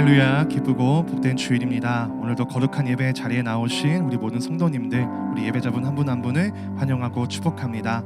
할렐루야. 기쁘고 복된 주일입니다. 오늘도 거룩한 예배 자리에 나오신 우리 모든 성도님들, 우리 예배자분 한 분 한 분을 환영하고 축복합니다.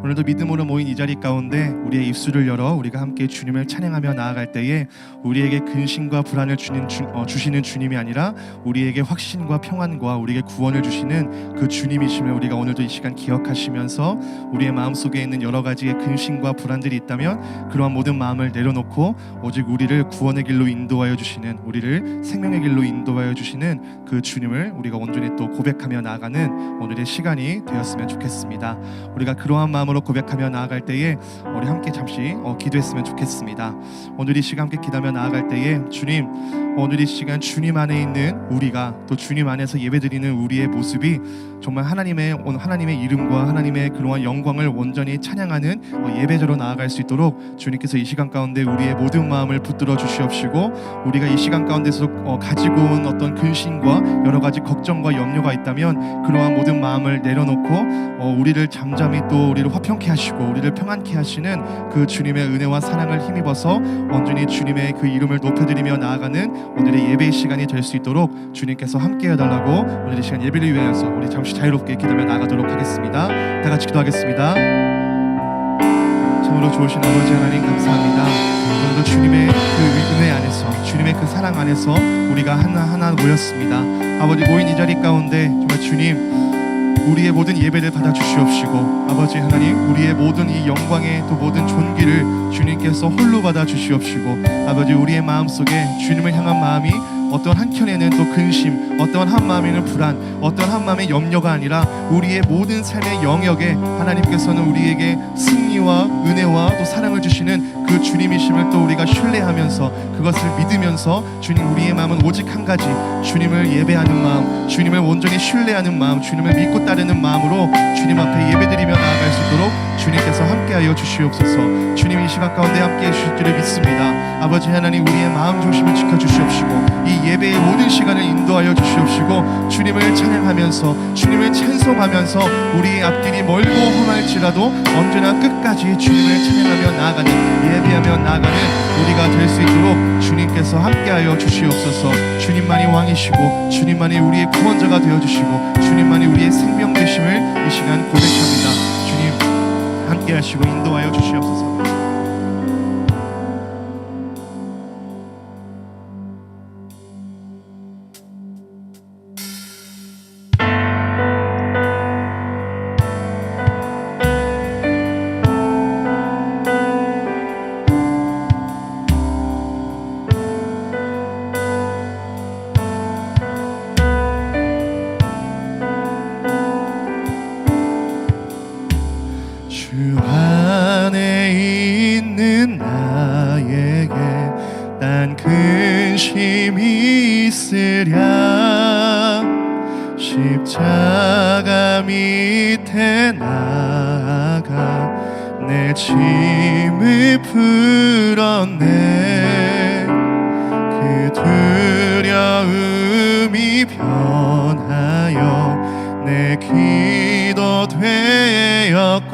오늘도 믿음으로 모인 이 자리 가운데 우리의 입술을 열어 우리가 함께 주님을 찬양하며 나아갈 때에 우리에게 근심과 불안을 주시는 주님이 아니라 우리에게 확신과 평안과 우리에게 구원을 주시는 그 주님이심을 우리가 오늘도 이 시간 기억하시면서 우리의 마음속에 있는 여러 가지의 근심과 불안들이 있다면 그러한 모든 마음을 내려놓고 오직 우리를 구원의 길로 인도하여 주시는, 우리를 생명의 길로 인도하여 주시는 그 주님을 우리가 온전히 또 고백하며 나아가는 오늘의 시간이 되었으면 좋겠습니다. 우리가 그러한 마음으로 고백하며 나아갈 때에 우리 함께 잠시 기도했으면 좋겠습니다. 오늘 이 시간 함께 기도하며 나아갈 때에 주님, 오늘 이 시간 주님 안에 있는 우리가 또 주님 안에서 예배드리는 우리의 모습이 정말 하나님의 이름과 하나님의 그러한 영광을 온전히 찬양하는 예배자로 나아갈 수 있도록 주님께서 이 시간 가운데 우리의 모든 마음을 붙들어 주시옵시고, 우리가 이 시간 가운데서 가지고 온 어떤 근심과 여러 가지 걱정과 염려가 있다면 그러한 모든 마음을 내려놓고 우리를 잠잠히 또 우리를 화평케 하시고 우리를 평안케 하시는 그 주님의 은혜와 사랑을 힘입어서 온전히 주님의 그 이름을 높여드리며 나아가는 오늘의 예배의 시간이 될 수 있도록 주님께서 함께 해달라고 오늘 이 시간 예배를 위하여서 우리 잠시 자유롭게 기도하며 나가도록 하겠습니다. 다 같이 기도하겠습니다. 참으로 좋으신 아버지 하나님 감사합니다. 오늘도 주님의 그 은혜 안에서, 주님의 그 사랑 안에서 우리가 하나하나 모였습니다. 아버지, 모인 이 자리 가운데 정말 주님, 우리의 모든 예배를 받아 주시옵시고, 아버지 하나님, 우리의 모든 이 영광의 또 모든 존귀를 주님께서 홀로 받아 주시옵시고, 아버지, 우리의 마음속에 주님을 향한 마음이 어떤 한켠에는 또 근심, 어떤 한 마음에는 불안, 어떤 한 마음의 염려가 아니라 우리의 모든 삶의 영역에 하나님께서는 우리에게 승리와 은혜와 또 사랑을 주시는 그 주님이심을 또 우리가 신뢰하면서 그것을 믿으면서 주님, 우리의 마음은 오직 한 가지, 주님을 예배하는 마음, 주님을 온전히 신뢰하는 마음, 주님을 믿고 따르는 마음으로 주님 앞에 예배드리며 나아갈 수 있도록 주님께서 함께하여 주시옵소서. 주님, 이 시간 가운데 함께해 주실 줄을 믿습니다. 아버지 하나님, 우리의 마음 중심을 지켜주시옵시고 이 예배의 모든 시간을 인도하여 주시옵시고, 주님을 찬양하면서 주님을 찬송하면서 우리의 앞길이 멀고 험할지라도 언제나 끝까지 주님을 찬양하며 나아가는, 예배하며 나아가는 우리가 될 수 있도록 주님께서 함께하여 주시옵소서. 주님만이 왕이시고 주님만이 우리의 구원자가 되어주시고 주님만이 우리의 생명 되심을 이 시간 고백합니다. 주님 함께하시고 인도하여 주시옵소서. 주 안에 있는 나에게 딴 근심이 있으랴. 십자가 밑에 나아가 내 짐을 풀었네. 그 두려움이 변하여 내 기도 되었고,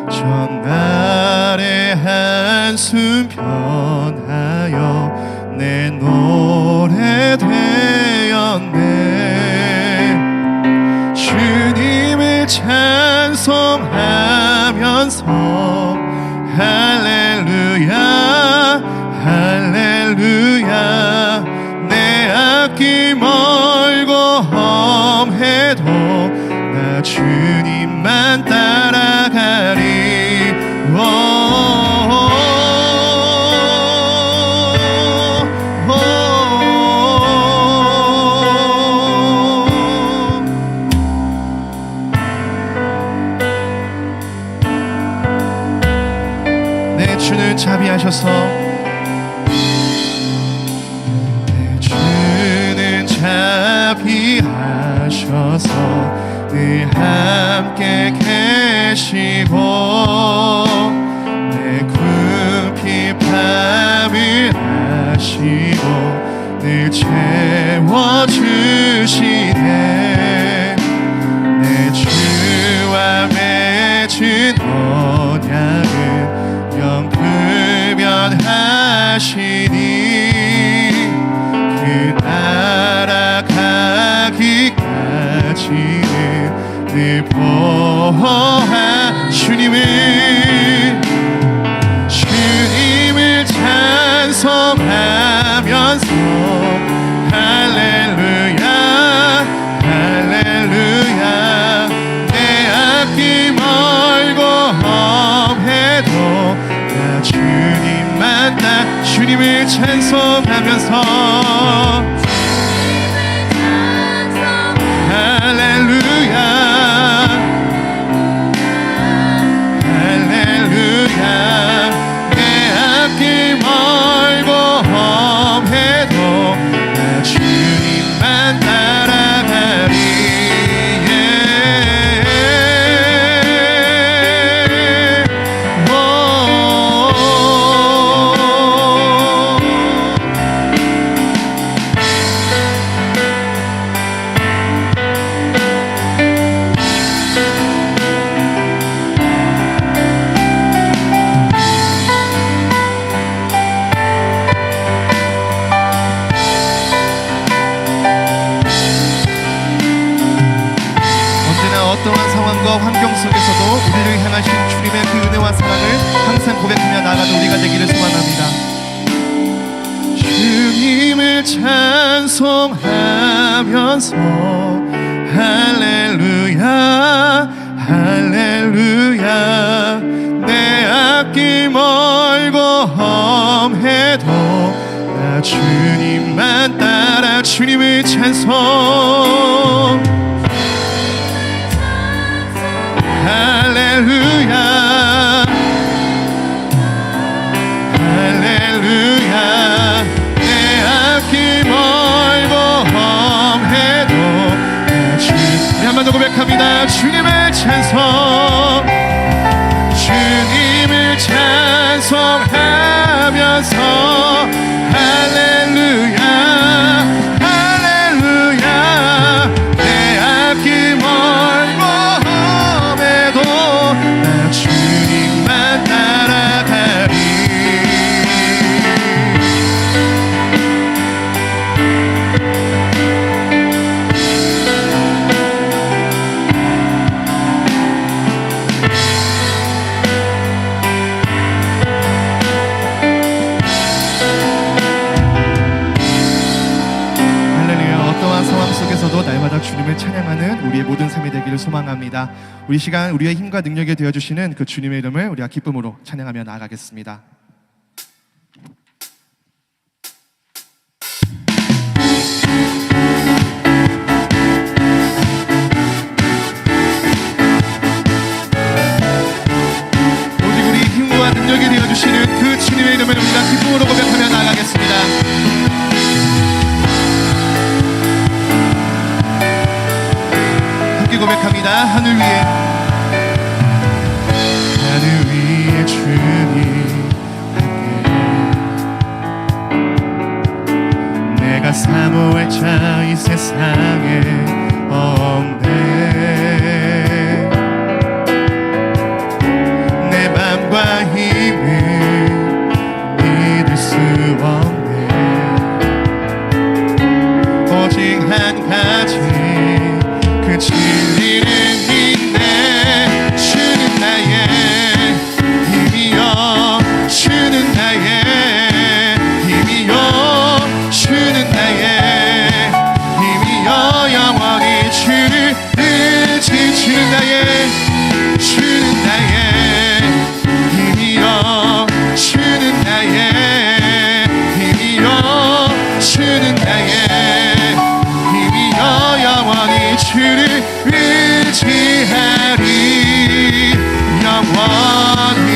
전날의 한숨 변하여 내 노래 되었네. 주님을 찬송하면서 할렐루야 할렐루야. 내 앞길 멀고 험해도 나 주님만 따라가리. 내 주는 자비하셔서, 내 주는 자비하셔서 늘 함께 계시고 내 궁핍함을 아시고 늘 채워주시네. 내 주와 맺은 언약은 영불변하시니 늘 보호하 주님을 찬송하면서 할렐루야 할렐루야 내 앞길 멀고 험해도 나 주님만 나 주님을 찬송하면서 할렐루야 할렐루야 내 앞길 멀고 험해도 나 주님만 따라가리 어떠한 상황과 환경 속에서도 우리를 향하신 주님의 그 은혜와 사랑을 항상 고백하며 나아가는 우리가 되기를 소망합니다. 주님을 찬송하면서 할렐루야 할렐루야 내 앞길 멀고 험해도 나 주님만 따라 주님을 찬송 할렐루야 할렐루야 내 앞길 멀고 험해도 우리 한 번 더 고백합니다. 주님을 찬송하면서 할렐루야 할렐루야 내 앞길 멀고 나 주님만 따라가리 할렐루야 어떠한 상황 속에서도 날마다 주님을 찬양하는 우리의 모든 삶이 되기를 소망합니다. 우리 시간 우리의 힘과 능력이 되어주시는 그 주님의 이름을 우리가 기쁨으로 찬양하며 나아가겠습니다. 오직 우리 힘과 능력이 되어주시는 그 주님의 이름을 우리가 기쁨으로 고백하며 나아가겠습니다. 고백합니다. 하늘 위에 주님 함께 내가 사모할 자 이 세상에 없네 내 맘과 힘을 믿을 수 없네 오직 한 가지 그 진리를 믿네 주는 나의 힘이여 주는 나의 힘이여 주는 나의 힘이여 영원히 주를 의지 주는 나의 힘이여 주는 나의 힘이여 주는 나의 힘이여 영원히 주를 의지하리 영원히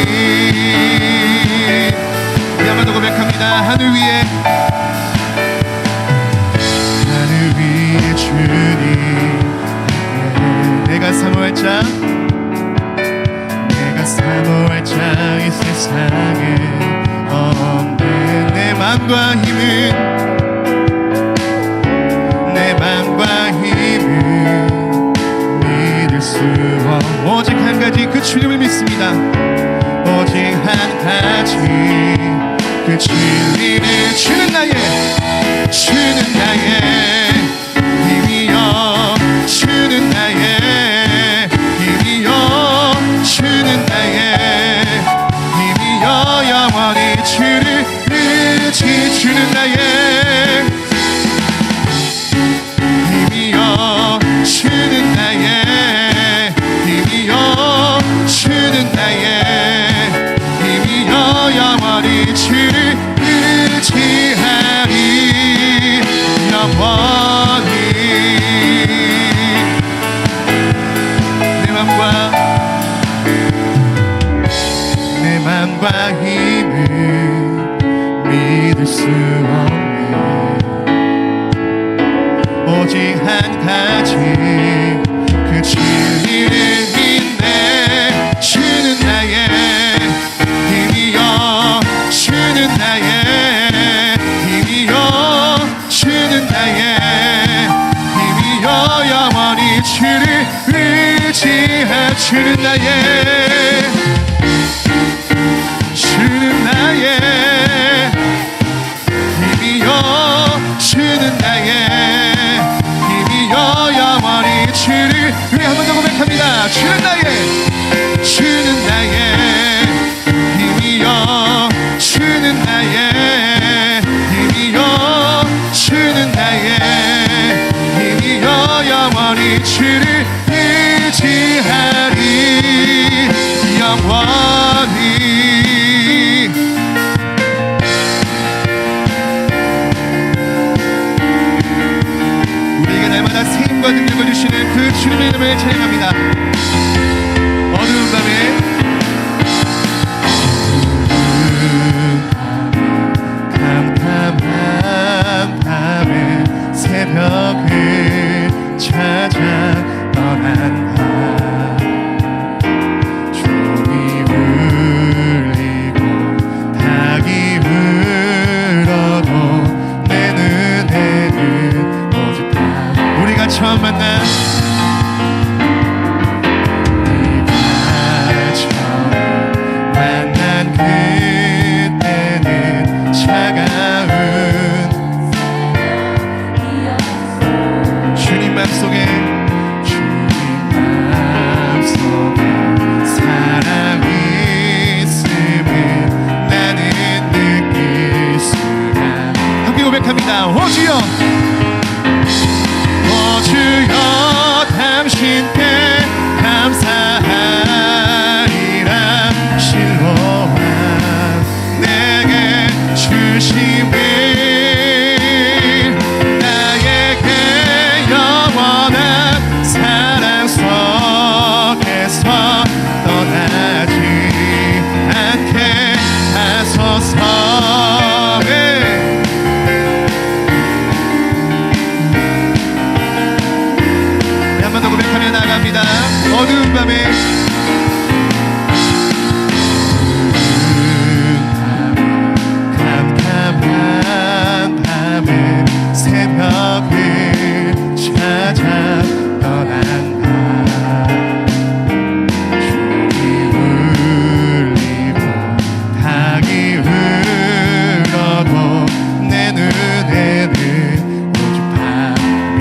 우리 한번 더 고백합니다. 하늘 위에 주님 내가 사모할 자 이 세상에 없네 내 맘과 힘은 믿을 수 오직 한 가지 그 주님을 믿습니다. 오직 한 가지 그 진리를 주는 나의 힘이여 주는 나의 내 맘과 힘을 믿을 수 없네. 오직 한 가지 그 진리를 믿네. 주는 나의 힘이여, 주는 나의 힘이여, 주는 나의 힘이여. 영원히 주를 의지하. 주는 나의 힘이여, 주는 나의 힘이여. 영원히 주를 위해 한 번 더 고백합니다. 주는 나의 힘이여, 주는 나의 힘이여, 주는 나의 힘이여. 영원히 주를 의지하리. 영원히. 우리에게 날마다 새 힘과 능력을 주시는 그 주님의 이름을 찬양합니다. 어두운 밤에 캄캄한 밤에 새벽을 찾아 떠난다. 종이 울리고 닭이 울어도 내 눈에는 오직 다. 우리가 처음 만난 그때는 차가운 주님 맘속에 사랑이 있음을 나는 느낄 수가. 함께 고백합니다. 오 주여, 오 주여, 당신께 감사하리라. 실로와 내게 주심을 나에게 영원한 사랑 속에서 떠나지 않게 하소서. 한 번 더 고백하며 나갑니다. 어두운 밤에 새벽을 찾아 떠난다. 종이 울리고 닭이 울어도 내 눈에는 오직 밤이.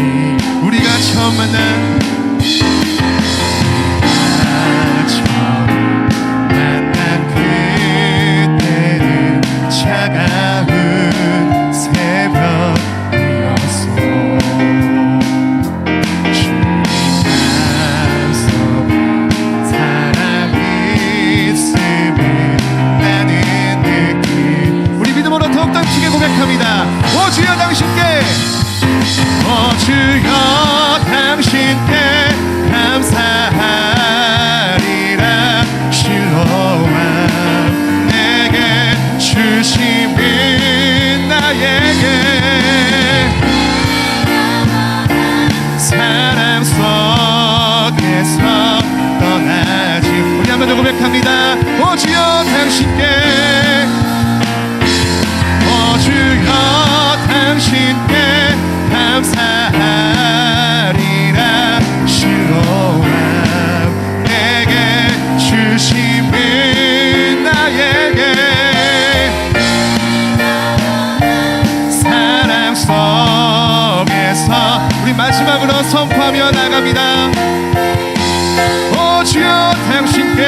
우리가 처음 만난 그때는 차가운 새벽이었어. 주님 맘속에 사랑이 있음을 나는 느끼. 우리 믿음으로 더욱 당치게 고백합니다. 오 주여 당신께, 오 주여 당신께 감사하리라. 실로와 내게 주심이 나에게 사랑 속에서 떠나지. 우리 한 번 더 고백합니다. 오 주여 당신께, 오 주여 당신께 감사하리라. 실로와 내게 주심이 나에게 사랑 속에서. 우리 마지막으로 선포하며 나갑니다. 오 주여 당신께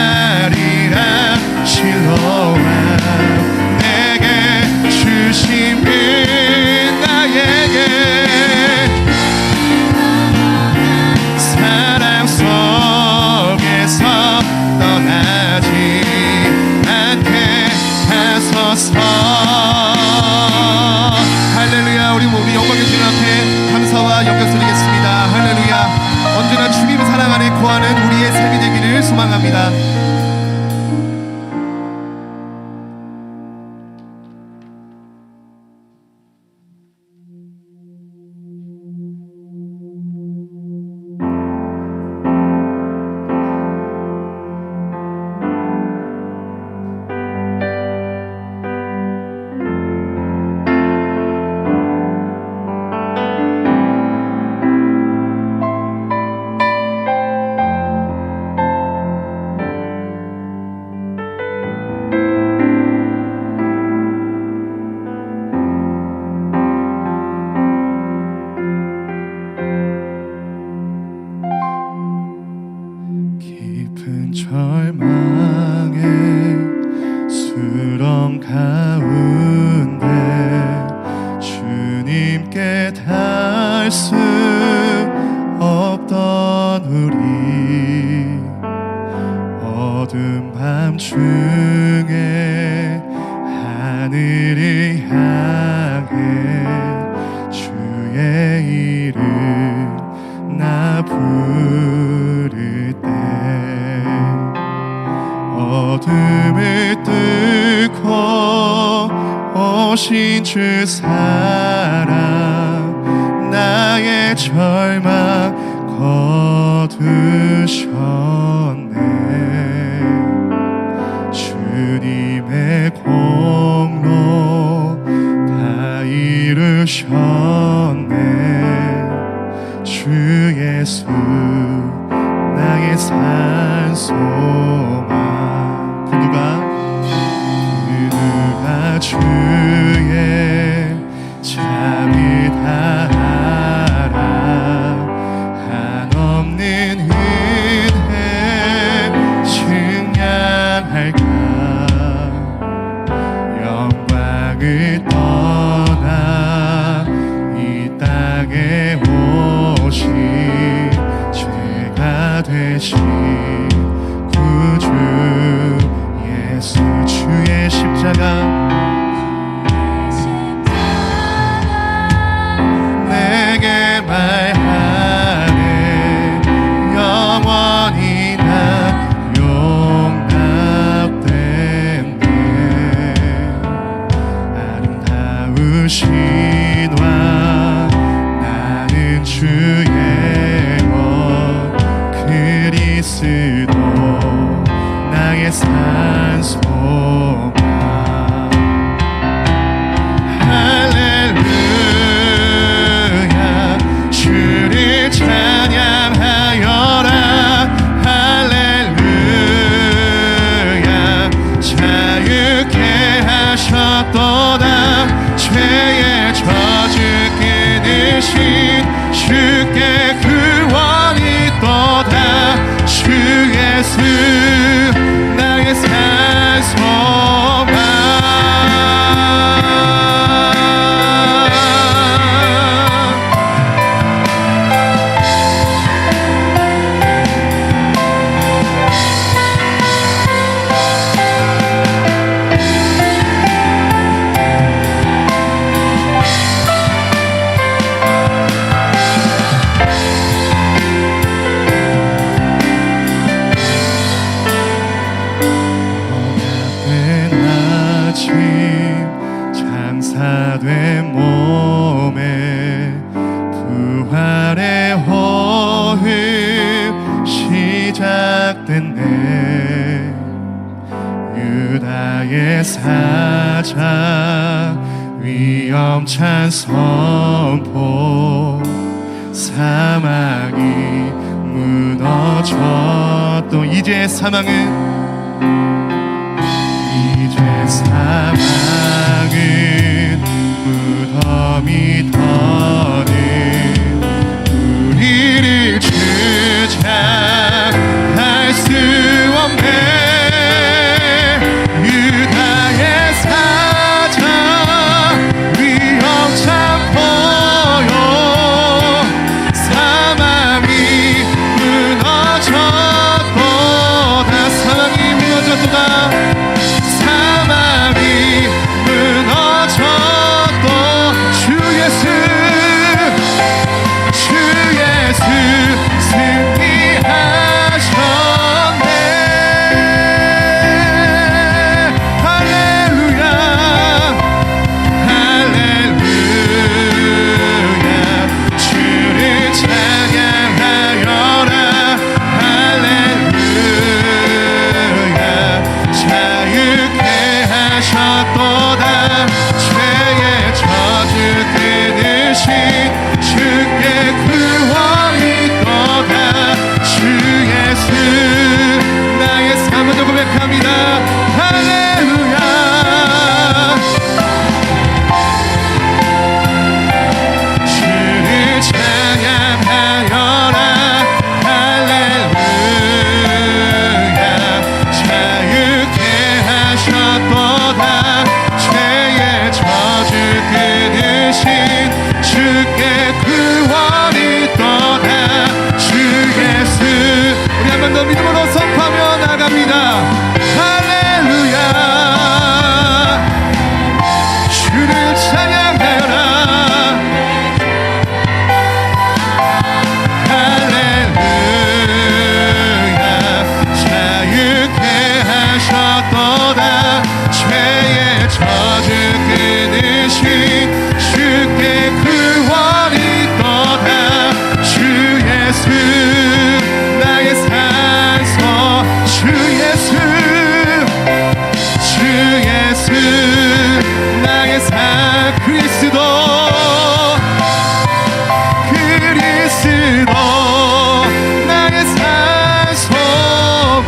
감사하리라. 실로와 내게 주심이 나에게 사랑 속에서 떠나지 않게 하소서. 할렐루야. 우리 영광의 소망합니다. 깊은 절망의 수렁 가운데 주님께 닿을 수 없던 우리 어두운 밤중에 하늘을 향해 주의 이름 나 부를 때 어둠을 뚫고 오신 주 사랑 나의 절망 거두셨네 주님의 공로 다 이루셨네 주 예수 나의 산소망 그 누가 주의 잠이 다하라 한없는 은혜 증량할까 영광을 떠나 이 땅에 오신 죄가 되신 구주 예수 주의 십자가 내게 말하네 영원히 난 용납됐네 아름다우신 왕 나는 주의 것 그리스도 나의 산소망 할렐루야 주를 찬양하여라 할렐루야 자유케 하셨도다 죄의 저주 끊으신 주께 구원이 또다 주 예수 나의 산소망 장사된 몸에 부활의 호흡 시작됐네 유다의 사자 위험찬 선포 사막이 무너졌도 이제 사망은 무덤이 터는 우리를 주장할 수 없네 유다의 사자 위험찬 포효 사망이 무너졌도다 사망이 번 더 믿음으로 선포하며 나갑니다. 할렐루야. 주를 찬양하여라. 할렐루야. 자유케 하셨도다. 죄의 저주 끊으신 주께 구원이 있도다. 주 예수 나의 산소. 주 예수 나의 산 그리스도 나의 산 소망.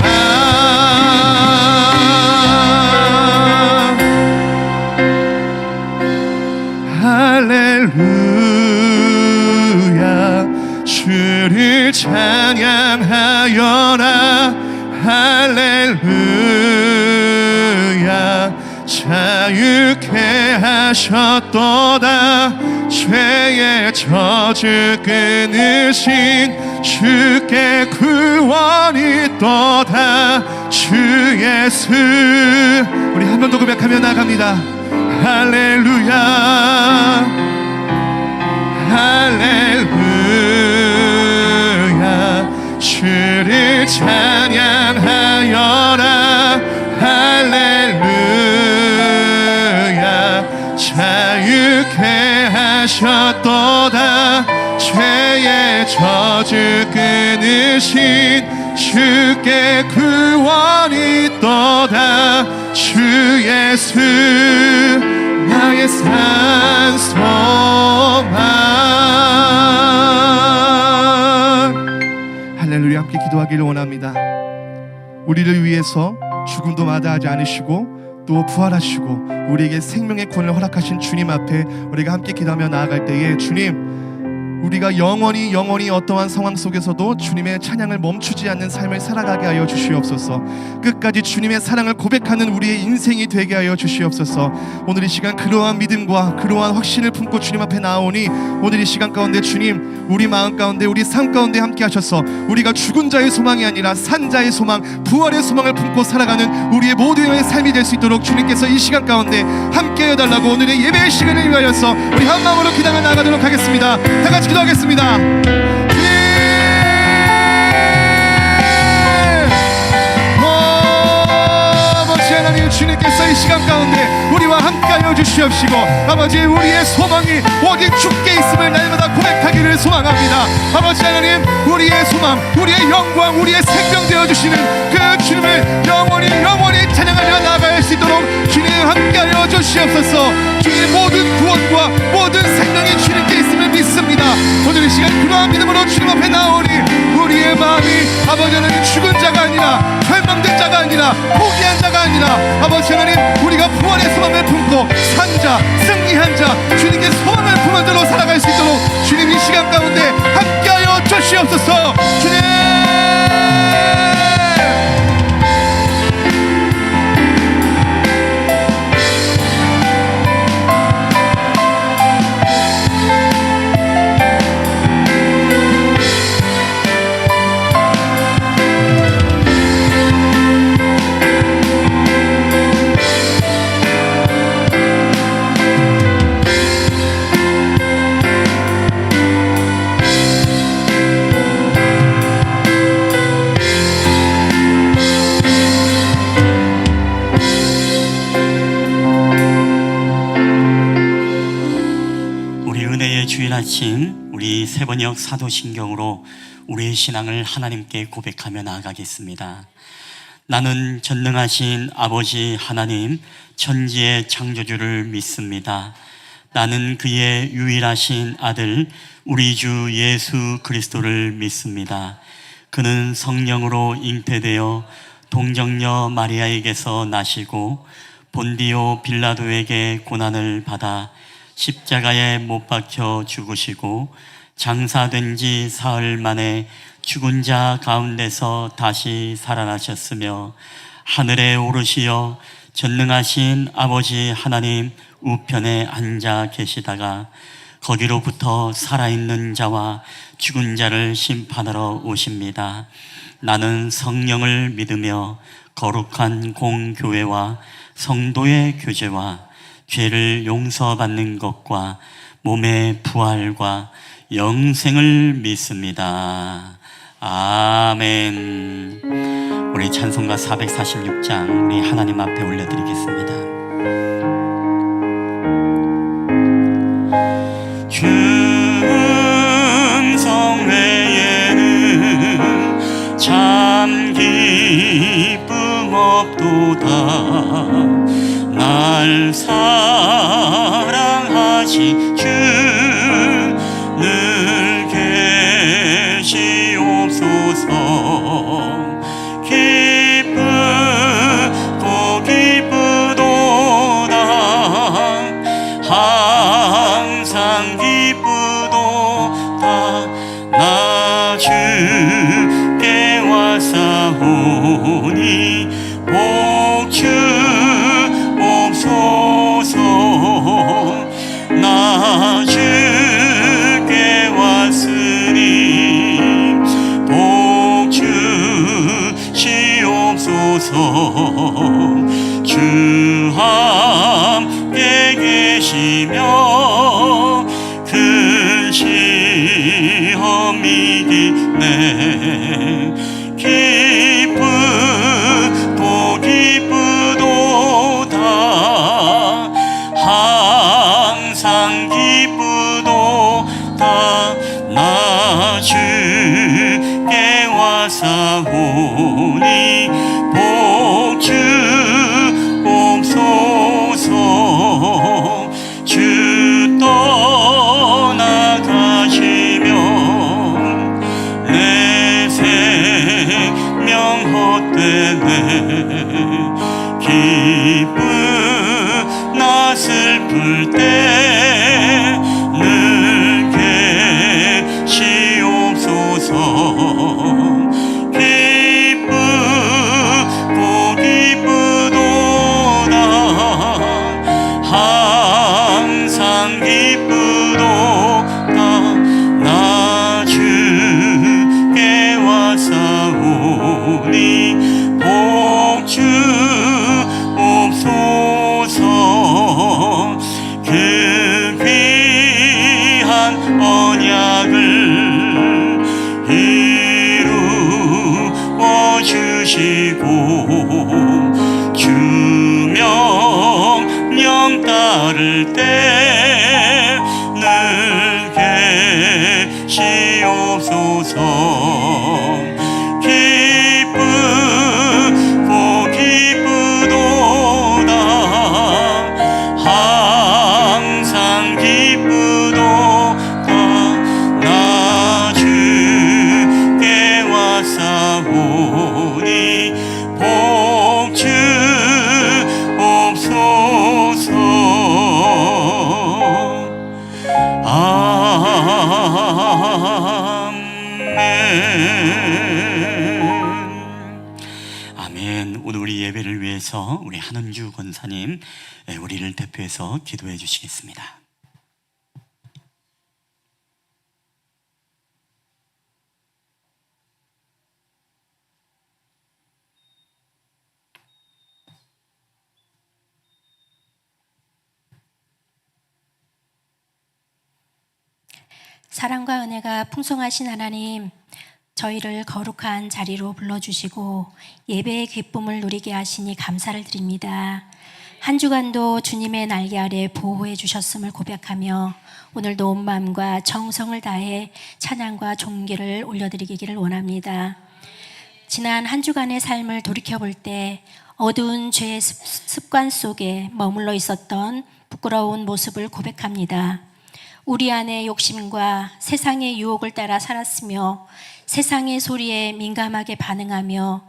할렐루야. 주를 찬양하여라. 할렐루야. 자유케 하셨도다. 죄의 저주 끊으신 주께 구원이 있도다. 주 예수. 우리 한 번 더 고백하며 나갑니다. 할렐루야. 할렐루야. 주를 찬양하여라. 할렐루야. 자유케 하셨도다. 죄의 저주 끊으신 주께 구원이 있도다. 주 예수 나의 산 소망. 할렐루야. 함께 기도하기를 원합니다. 우리를 위해서 죽음도 마다하지 않으시고 또 부활하시고 우리에게 생명의 권을 허락하신 주님 앞에 우리가 함께 기도하며 나아갈 때에 주님, 우리가 영원히 어떠한 상황 속에서도 주님의 찬양을 멈추지 않는 삶을 살아가게 하여 주시옵소서. 끝까지 주님의 사랑을 고백하는 우리의 인생이 되게 하여 주시옵소서. 오늘 이 시간 그러한 믿음과 그러한 확신을 품고 주님 앞에 나오니 오늘 이 시간 가운데 주님, 우리 마음 가운데 우리 삶 가운데 함께 하셔서 우리가 죽은 자의 소망이 아니라 산 자의 소망, 부활의 소망을 품고 살아가는 우리의 모두의 삶이 될 수 있도록 주님께서 이 시간 가운데 함께 해달라고 오늘의 예배의 시간을 위하여서 우리 한 마음으로 기도하며 나아가도록 하겠습니다. 다 같이 기도하겠습니다. 아버지 하나님, 주님께서 이 시간 가운데 우리와 함께하여 주시옵시고 아버지, 우리의 소망이 오직 주께 있음을 날마다 고백하기를 소망합니다. 아버지 하나님, 우리의 소망, 우리의 영광, 우리의 생명 되어주시는 그 주님을 영원히 찬양하며 나아갈 수 있도록 주님 함께하여 주시옵소서. 주님, 모든 구원과 모든 생명이 주님께 있음을 믿습니다. 오늘 이 시간 그러한 믿음으로 주님 앞에 나오니 우리의 마음이 아버지 하나님 죽은 자가 아니라 절망된 자가 아니라 포기한 자가 아니라 아버지 하나님, 우리가 부활의 소망을 품고 산자, 승리한 자, 주님께 소망을 품은 대로 살아갈 수 있도록 주님 이 시간 가운데 함께하여 주시옵소서. 주님, 아침 우리 세번역 사도신경으로 우리의 신앙을 하나님께 고백하며 나아가겠습니다. 나는 전능하신 아버지 하나님, 천지의 창조주를 믿습니다. 나는 그의 유일하신 아들 우리 주 예수 그리스도를 믿습니다. 그는 성령으로 잉태되어 동정녀 마리아에게서 나시고 본디오 빌라도에게 고난을 받아 십자가에 못 박혀 죽으시고 장사된 지 사흘 만에 죽은 자 가운데서 다시 살아나셨으며 하늘에 오르시어 전능하신 아버지 하나님 우편에 앉아 계시다가 거기로부터 살아있는 자와 죽은 자를 심판하러 오십니다. 나는 성령을 믿으며 거룩한 공교회와 성도의 교제와 죄를 용서받는 것과 몸의 부활과 영생을 믿습니다. 아멘. 우리 찬송가 446장 우리 하나님 앞에 올려드리겠습니다. 충성 외에는 참 기쁨 없도다. 날 사랑하시 주 늘 계시옵소서. 기쁘고 기쁘도다. 항상 기쁘도다. 나 주께 왔사오니 복 주옵소서. 나 주께 왔으니 복 주시옵소서. 주 함께 계시며 큰 시험 이기네. 기쁘고 기쁘도다. 항상 기쁘도다. 나 주께 왔사오니 복 주옵소서. 주 떠나가시면 내 생명 헛되네. 기쁘나 슬플 때 늘 계시옵소서. 기쁘고 기쁘도다. 항상 기쁘도다. 나 주께 왔사오니 복 주옵소서. 그 귀한 언약을 이루어 주시고 주 명령 따를 때 늘 계시옵소서. 기쁘고 기쁘도다. 항상 기쁘도다. 나 주께 왔사오니 복 주옵소서. 아멘. 오늘 우리 예배를 위해서 우리 한은주 권사님 우리를 대표해서 기도해 주시겠습니다. 사랑과 은혜가 풍성하신 하나님, 저희를 거룩한 자리로 불러주시고 예배의 기쁨을 누리게 하시니 감사를 드립니다. 한 주간도 주님의 날개 아래 보호해 주셨음을 고백하며 오늘도 온 마음과 정성을 다해 찬양과 존귀를 올려드리기를 원합니다. 지난 한 주간의 삶을 돌이켜볼 때 어두운 죄의 습관 속에 머물러 있었던 부끄러운 모습을 고백합니다. 우리 안의 욕심과 세상의 유혹을 따라 살았으며 세상의 소리에 민감하게 반응하며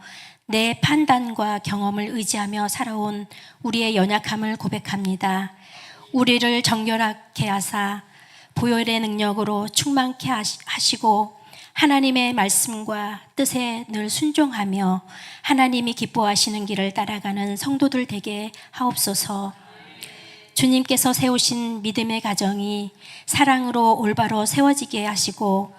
내 판단과 경험을 의지하며 살아온 우리의 연약함을 고백합니다. 우리를 정결하게 하사 보혈의 능력으로 충만케 하시고 하나님의 말씀과 뜻에 늘 순종하며 하나님이 기뻐하시는 길을 따라가는 성도들 되게 하옵소서. 주님께서 세우신 믿음의 가정이 사랑으로 올바로 세워지게 하시고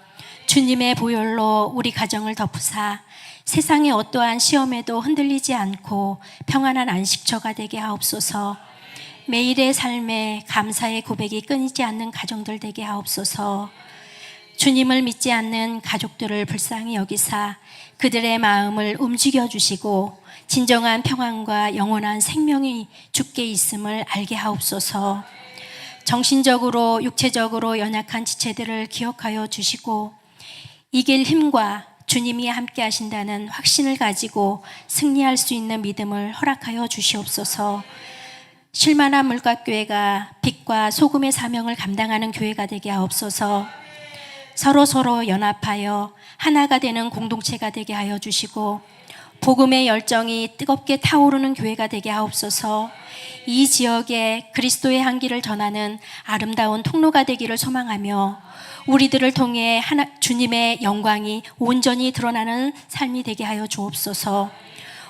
주님의 보혈로 우리 가정을 덮으사 세상의 어떠한 시험에도 흔들리지 않고 평안한 안식처가 되게 하옵소서. 매일의 삶에 감사의 고백이 끊이지 않는 가정들 되게 하옵소서. 주님을 믿지 않는 가족들을 불쌍히 여기사 그들의 마음을 움직여 주시고 진정한 평안과 영원한 생명이 주께 있음을 알게 하옵소서. 정신적으로 육체적으로 연약한 지체들을 기억하여 주시고 이길 힘과 주님이 함께 하신다는 확신을 가지고 승리할 수 있는 믿음을 허락하여 주시옵소서. 쉴만한 물갓교회가 빛과 소금의 사명을 감당하는 교회가 되게 하옵소서. 서로 연합하여 하나가 되는 공동체가 되게 하여 주시고 복음의 열정이 뜨겁게 타오르는 교회가 되게 하옵소서. 이 지역에 그리스도의 향기를 전하는 아름다운 통로가 되기를 소망하며 우리들을 통해 주님의 영광이 온전히 드러나는 삶이 되게 하여 주옵소서.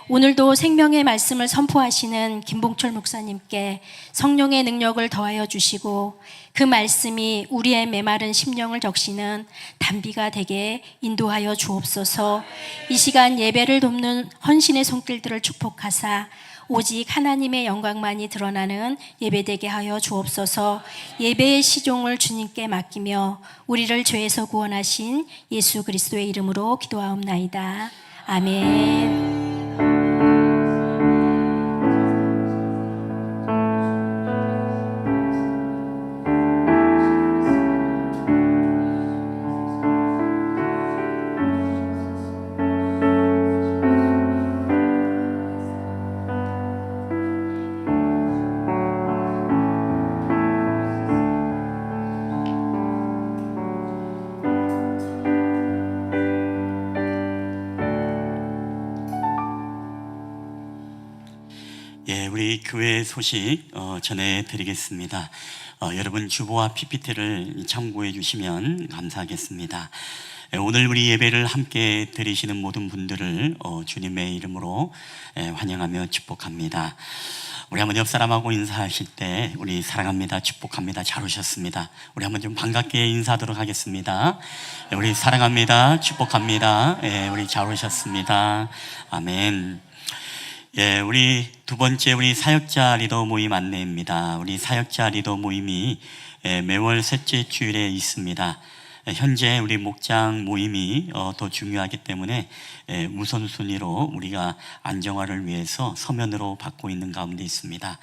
오늘도 생명의 말씀을 선포하시는 김봉철 목사님께 성령의 능력을 더하여 주시고 그 말씀이 우리의 메마른 심령을 적시는 단비가 되게 인도하여 주옵소서. 이 시간 예배를 돕는 헌신의 손길들을 축복하사 오직 하나님의 영광만이 드러나는 예배되게 하여 주옵소서. 예배의 시종을 주님께 맡기며 우리를 죄에서 구원하신 예수 그리스도의 이름으로 기도하옵나이다. 아멘. 예, 우리 교회 소식 전해드리겠습니다. 여러분 주보와 PPT를 참고해 주시면 감사하겠습니다. 오늘 우리 예배를 함께 드리시는 모든 분들을 주님의 이름으로 환영하며 축복합니다. 우리 한번 옆 사람하고 인사하실 때 우리 사랑합니다, 축복합니다, 잘 오셨습니다. 우리 한번 좀 반갑게 인사하도록 하겠습니다. 우리 사랑합니다, 축복합니다. 우리 잘 오셨습니다. 아멘. 예, 우리 두 번째 우리 사역자 리더 모임 안내입니다. 우리 사역자 리더 모임이 매월 셋째 주일에 있습니다. 현재 우리 목장 모임이 더 중요하기 때문에 우선순위로 우리가 안정화를 위해서 서면으로 받고 있는 가운데 있습니다.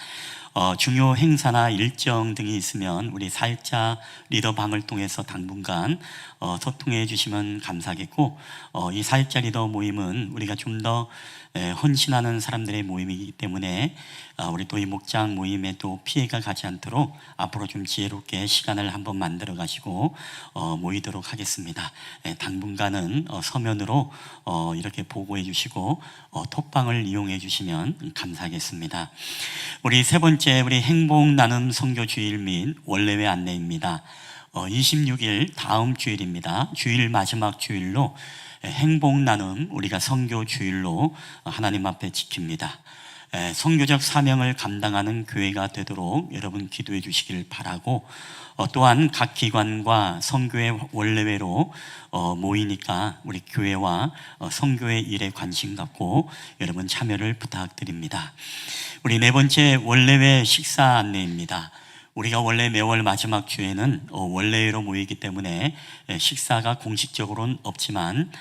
중요 행사나 일정 등이 있으면 우리 사역자 리더방을 통해서 당분간 소통해 주시면 감사하겠고, 이 사역자 리더 모임은 우리가 좀 더 헌신하는 사람들의 모임이기 때문에 우리 또 이 목장 모임에 또 피해가 가지 않도록 앞으로 좀 지혜롭게 시간을 한번 만들어 가시고 모이도록 하겠습니다. 당분간은 서면으로 이렇게 보고해 주시고 톡방을 이용해 주시면 감사하겠습니다. 우리 세 번째 우리 행복 나눔 선교 주일 및 원래회 안내입니다. 26일 다음 주일입니다. 주일 마지막 주일로 행복 나눔 우리가 선교 주일로 하나님 앞에 지킵니다. 선교적 사명을 감당하는 교회가 되도록 여러분 기도해 주시길 바라고, 또한 각 기관과 선교회 원래회로 모이니까 우리 교회와 선교회 일에 관심 갖고 여러분 참여를 부탁드립니다. 우리 네 번째 원래회 식사 안내입니다. 우리가 원래 매월 마지막 주에는 원래회로 모이기 때문에 식사가 공식적으로는 없지만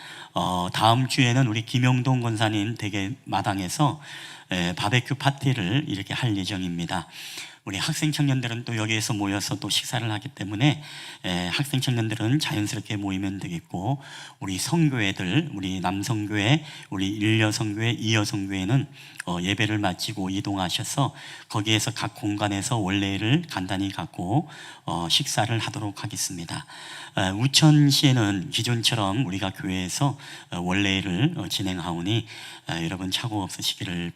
다음 주에는 우리 김영동 권사님 댁의 마당에서 바베큐 파티를 이렇게 할 예정입니다. 우리 학생 청년들은 또 여기에서 모여서 또 식사를 하기 때문에 학생 청년들은 자연스럽게 모이면 되겠고, 우리 성교회들, 우리 남성교회, 우리 일여성교회, 이여성교회는 예배를 마치고 이동하셔서 거기에서 각 공간에서 원래를 간단히 갖고 식사를 하도록 하겠습니다. 우천시에는 기존처럼 우리가 교회에서 원래를 진행하오니 여러분 착오 없으시기를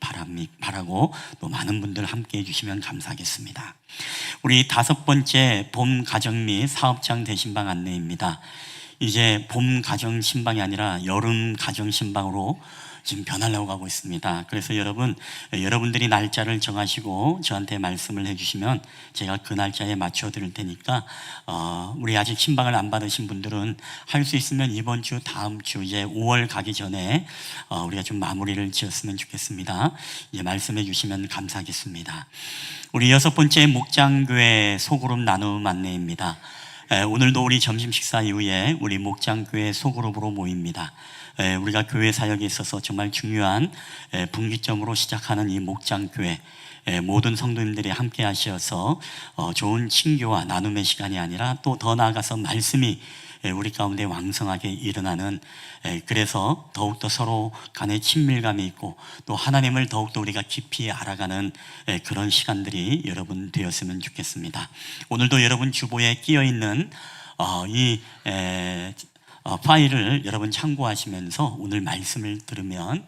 바라고 또 많은 분들 함께 해주시면 감사하겠습니다. 우리 다섯 번째 봄 가정 및 사업장 대신방 안내입니다. 이제 봄 가정 신방이 아니라 여름 가정 신방으로 지금 변하려고 하고 있습니다. 그래서 여러분들이 날짜를 정하시고 저한테 말씀을 해주시면 제가 그 날짜에 맞춰 드릴 테니까 우리 아직 신방을 안 받으신 분들은 할 수 있으면 이번 주, 다음 주 이제 5월 가기 전에 우리가 좀 마무리를 지었으면 좋겠습니다. 이제 말씀해 주시면 감사하겠습니다. 우리 6번째 목장교회 소그룹 나눔 안내입니다. 오늘도 우리 점심 식사 이후에 우리 목장교회 소그룹으로 모입니다. 우리가 교회 사역에 있어서 정말 중요한 분기점으로 시작하는 이 목장교회, 모든 성도님들이 함께 하셔서 좋은 친교와 나눔의 시간이 아니라 또 더 나아가서 말씀이 우리 가운데 왕성하게 일어나는, 그래서 더욱더 서로 간의 친밀감이 있고 또 하나님을 더욱더 우리가 깊이 알아가는 그런 시간들이 여러분 되었으면 좋겠습니다. 오늘도 여러분 주보에 끼어있는 이 파일을 여러분 참고하시면서 오늘 말씀을 들으면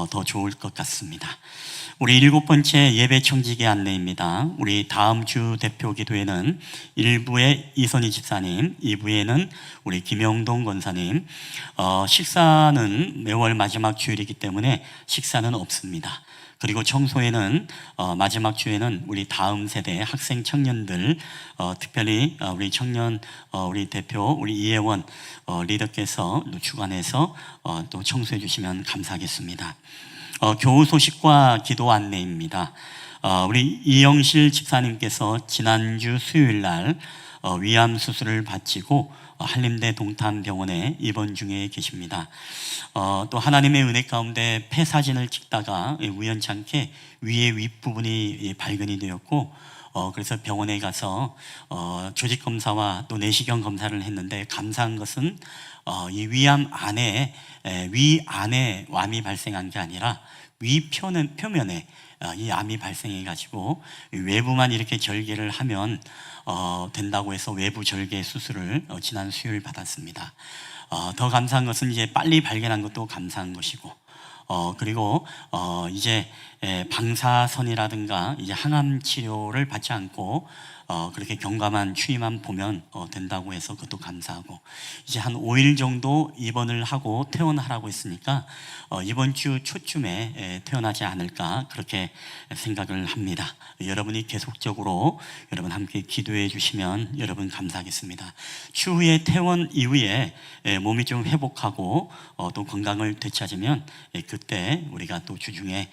더 좋을 것 같습니다. 우리 7번째 예배 청지기 안내입니다. 우리 다음 주 대표 기도회는 1부에 이선희 집사님, 2부에는 우리 김영동 권사님. 식사는 매월 마지막 주일이기 때문에 식사는 없습니다. 그리고 청소에는 마지막 주에는 우리 다음 세대 학생 청년들, 특별히 우리 청년 우리 대표 우리 이혜원 리더께서 주관해서 또 청소해 주시면 감사하겠습니다. 교우 소식과 기도 안내입니다. 우리 이영실 집사님께서 지난주 수요일 날 위암 수술을 마치고 한림대 동탄병원에 입원 중에 계십니다. 또 하나님의 은혜 가운데 폐 사진을 찍다가 우연찮게 위의 윗부분이 발견이 되었고, 그래서 병원에 가서 조직 검사와 또 내시경 검사를 했는데 감사한 것은 이 위암 안에 위 안에 암이 발생한 게 아니라 위 표면에 이 암이 발생해 가지고 외부만 이렇게 절개를 하면 된다고 해서 외부 절개 수술을 지난 수요일 받았습니다. 더 감사한 것은 이제 빨리 발견한 것도 감사한 것이고, 그리고 이제 방사선이라든가 이제 항암 치료를 받지 않고 그렇게 경과만 추이만 보면 된다고 해서 그것도 감사하고, 이제 한 5일 정도 입원을 하고 퇴원하라고 했으니까 이번 주 초쯤에 퇴원하지 않을까 그렇게 생각을 합니다. 여러분이 계속적으로 여러분 함께 기도해 주시면 여러분 감사하겠습니다. 추후에 퇴원 이후에 몸이 좀 회복하고 또 건강을 되찾으면 그때 우리가 또 주중에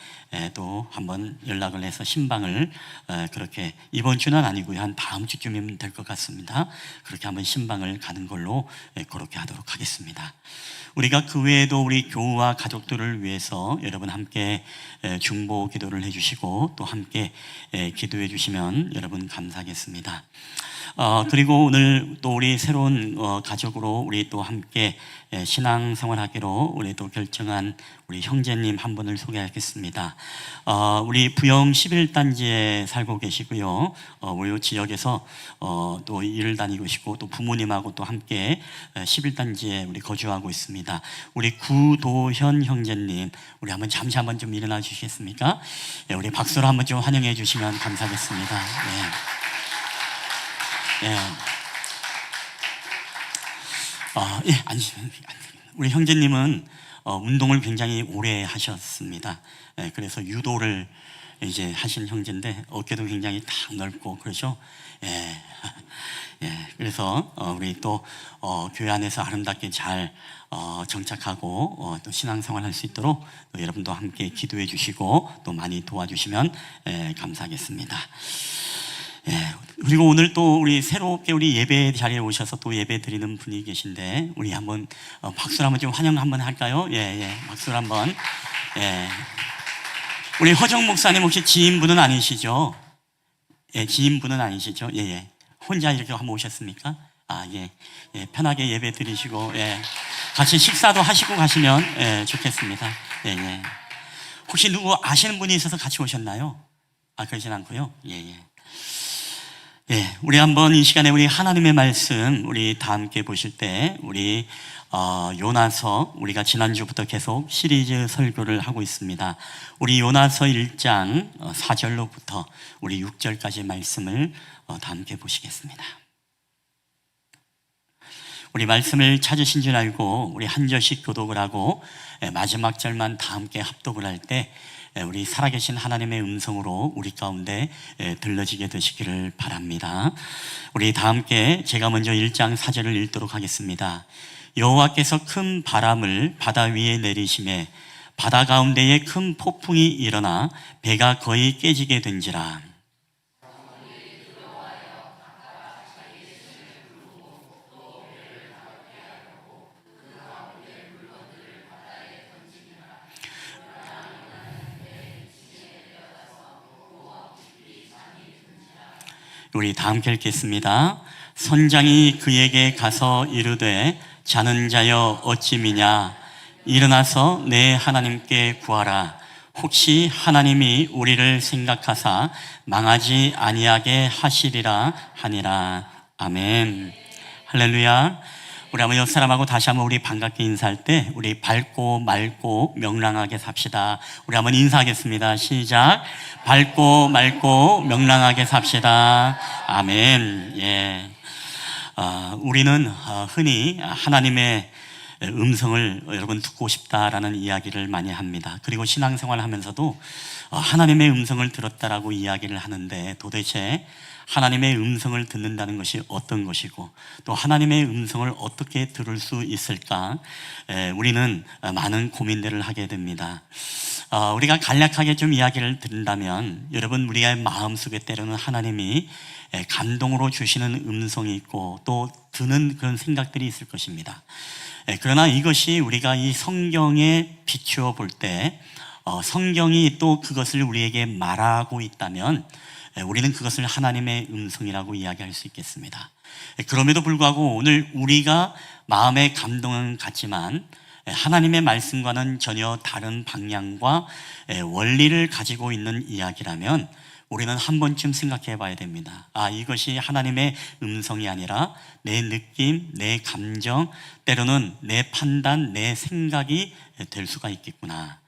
또 한번 연락을 해서 신방을 그렇게 이번 주는 아니고요, 한 다음 주쯤이면 될 것 같습니다. 그렇게 한번 신방을 가는 걸로 그렇게 하도록 하겠습니다. 우리가 그 외에도 우리 교우와 가족들을 위해서 여러분 함께 중보 기도를 해주시고 또 함께 기도해 주시면 여러분 감사하겠습니다. 그리고 오늘 또 우리 새로운 가족으로 우리 또 함께 신앙생활하기로 우리 또 결정한 우리 형제님 한 분을 소개하겠습니다. 우리 부영 11단지에 살고 계시고요. 우리 지역에서 또 일을 다니고 계시고 또 부모님하고 또 함께 11단지에 우리 거주하고 있습니다. 우리 구도현 형제님, 우리 한번 잠시 한번 좀 일어나 주시겠습니까? 우리 박수로 한번 좀 환영해 주시면 감사하겠습니다. 우리 형제님은 운동을 굉장히 오래 하셨습니다. 그래서 유도를 이제 하신 형제인데 어깨도 굉장히 탁 넓고 그러죠. 그래서 우리 또 교회 안에서 아름답게 잘 정착하고 또 신앙생활 할 수 있도록 또 여러분도 함께 기도해 주시고 또 많이 도와주시면 감사하겠습니다. 그리고 오늘 또 우리 새롭게 우리 예배 자리에 오셔서 또 예배 드리는 분이 계신데 우리 한번 박수로 한번 좀 환영 한번 할까요? 박수로 한번. 우리 허정 목사님 혹시 지인분은 아니시죠? 지인분은 아니시죠? 혼자 이렇게 한번 오셨습니까? 편하게 예배 드리시고 같이 식사도 하시고 가시면 좋겠습니다. 혹시 누구 아시는 분이 있어서 같이 오셨나요? 그러진 않고요. 우리 한번 이 시간에 우리 하나님의 말씀 우리 다 함께 보실 때 우리 요나서 우리가 지난주부터 계속 시리즈 설교를 하고 있습니다. 우리 요나서 1장 4절로부터 우리 6절까지 말씀을 다 함께 보시겠습니다. 우리 말씀을 찾으신 줄 알고 우리 한 절씩 교독을 하고 마지막 절만 다 함께 합독을 할 때 우리 살아계신 하나님의 음성으로 우리 가운데 들려지게 되시기를 바랍니다. 우리 다 함께 제가 먼저 1장 4절을 읽도록 하겠습니다. 여호와께서 큰 바람을 바다 위에 내리심에 바다 가운데에 큰 폭풍이 일어나 배가 거의 깨지게 된지라. 우리 다 함께 읽겠습니다. 선장이 그에게 가서 이르되 자는 자여 어찌 미냐 일어나서 내 하나님께 구하라. 혹시 하나님이 우리를 생각하사 망하지 아니하게 하시리라 하니라. 아멘. 할렐루야. 우리 한번 옆 사람하고 다시 한번 우리 반갑게 인사할 때 우리 밝고 맑고 명랑하게 삽시다. 우리 한번 인사하겠습니다. 시작. 밝고 맑고 명랑하게 삽시다. 아멘. 예. 우리는 흔히 하나님의 음성을 여러분 듣고 싶다라는 이야기를 많이 합니다. 그리고 신앙생활 하면서도 하나님의 음성을 들었다라고 이야기를 하는데 도대체 하나님의 음성을 듣는다는 것이 어떤 것이고 또 하나님의 음성을 어떻게 들을 수 있을까 우리는 많은 고민들을 하게 됩니다. 우리가 간략하게 좀 이야기를 드린다면 여러분 우리의 마음속에 때로는 하나님이 감동으로 주시는 음성이 있고 또 드는 그런 생각들이 있을 것입니다. 그러나 이것이 우리가 이 성경에 비추어 볼 때 성경이 또 그것을 우리에게 말하고 있다면 우리는 그것을 하나님의 음성이라고 이야기할 수 있겠습니다. 그럼에도 불구하고 오늘 우리가 마음의 감동은 같지만 하나님의 말씀과는 전혀 다른 방향과 원리를 가지고 있는 이야기라면 우리는 한 번쯤 생각해 봐야 됩니다. 이것이 하나님의 음성이 아니라 내 느낌, 내 감정, 때로는 내 판단, 내 생각이 될 수가 있겠구나.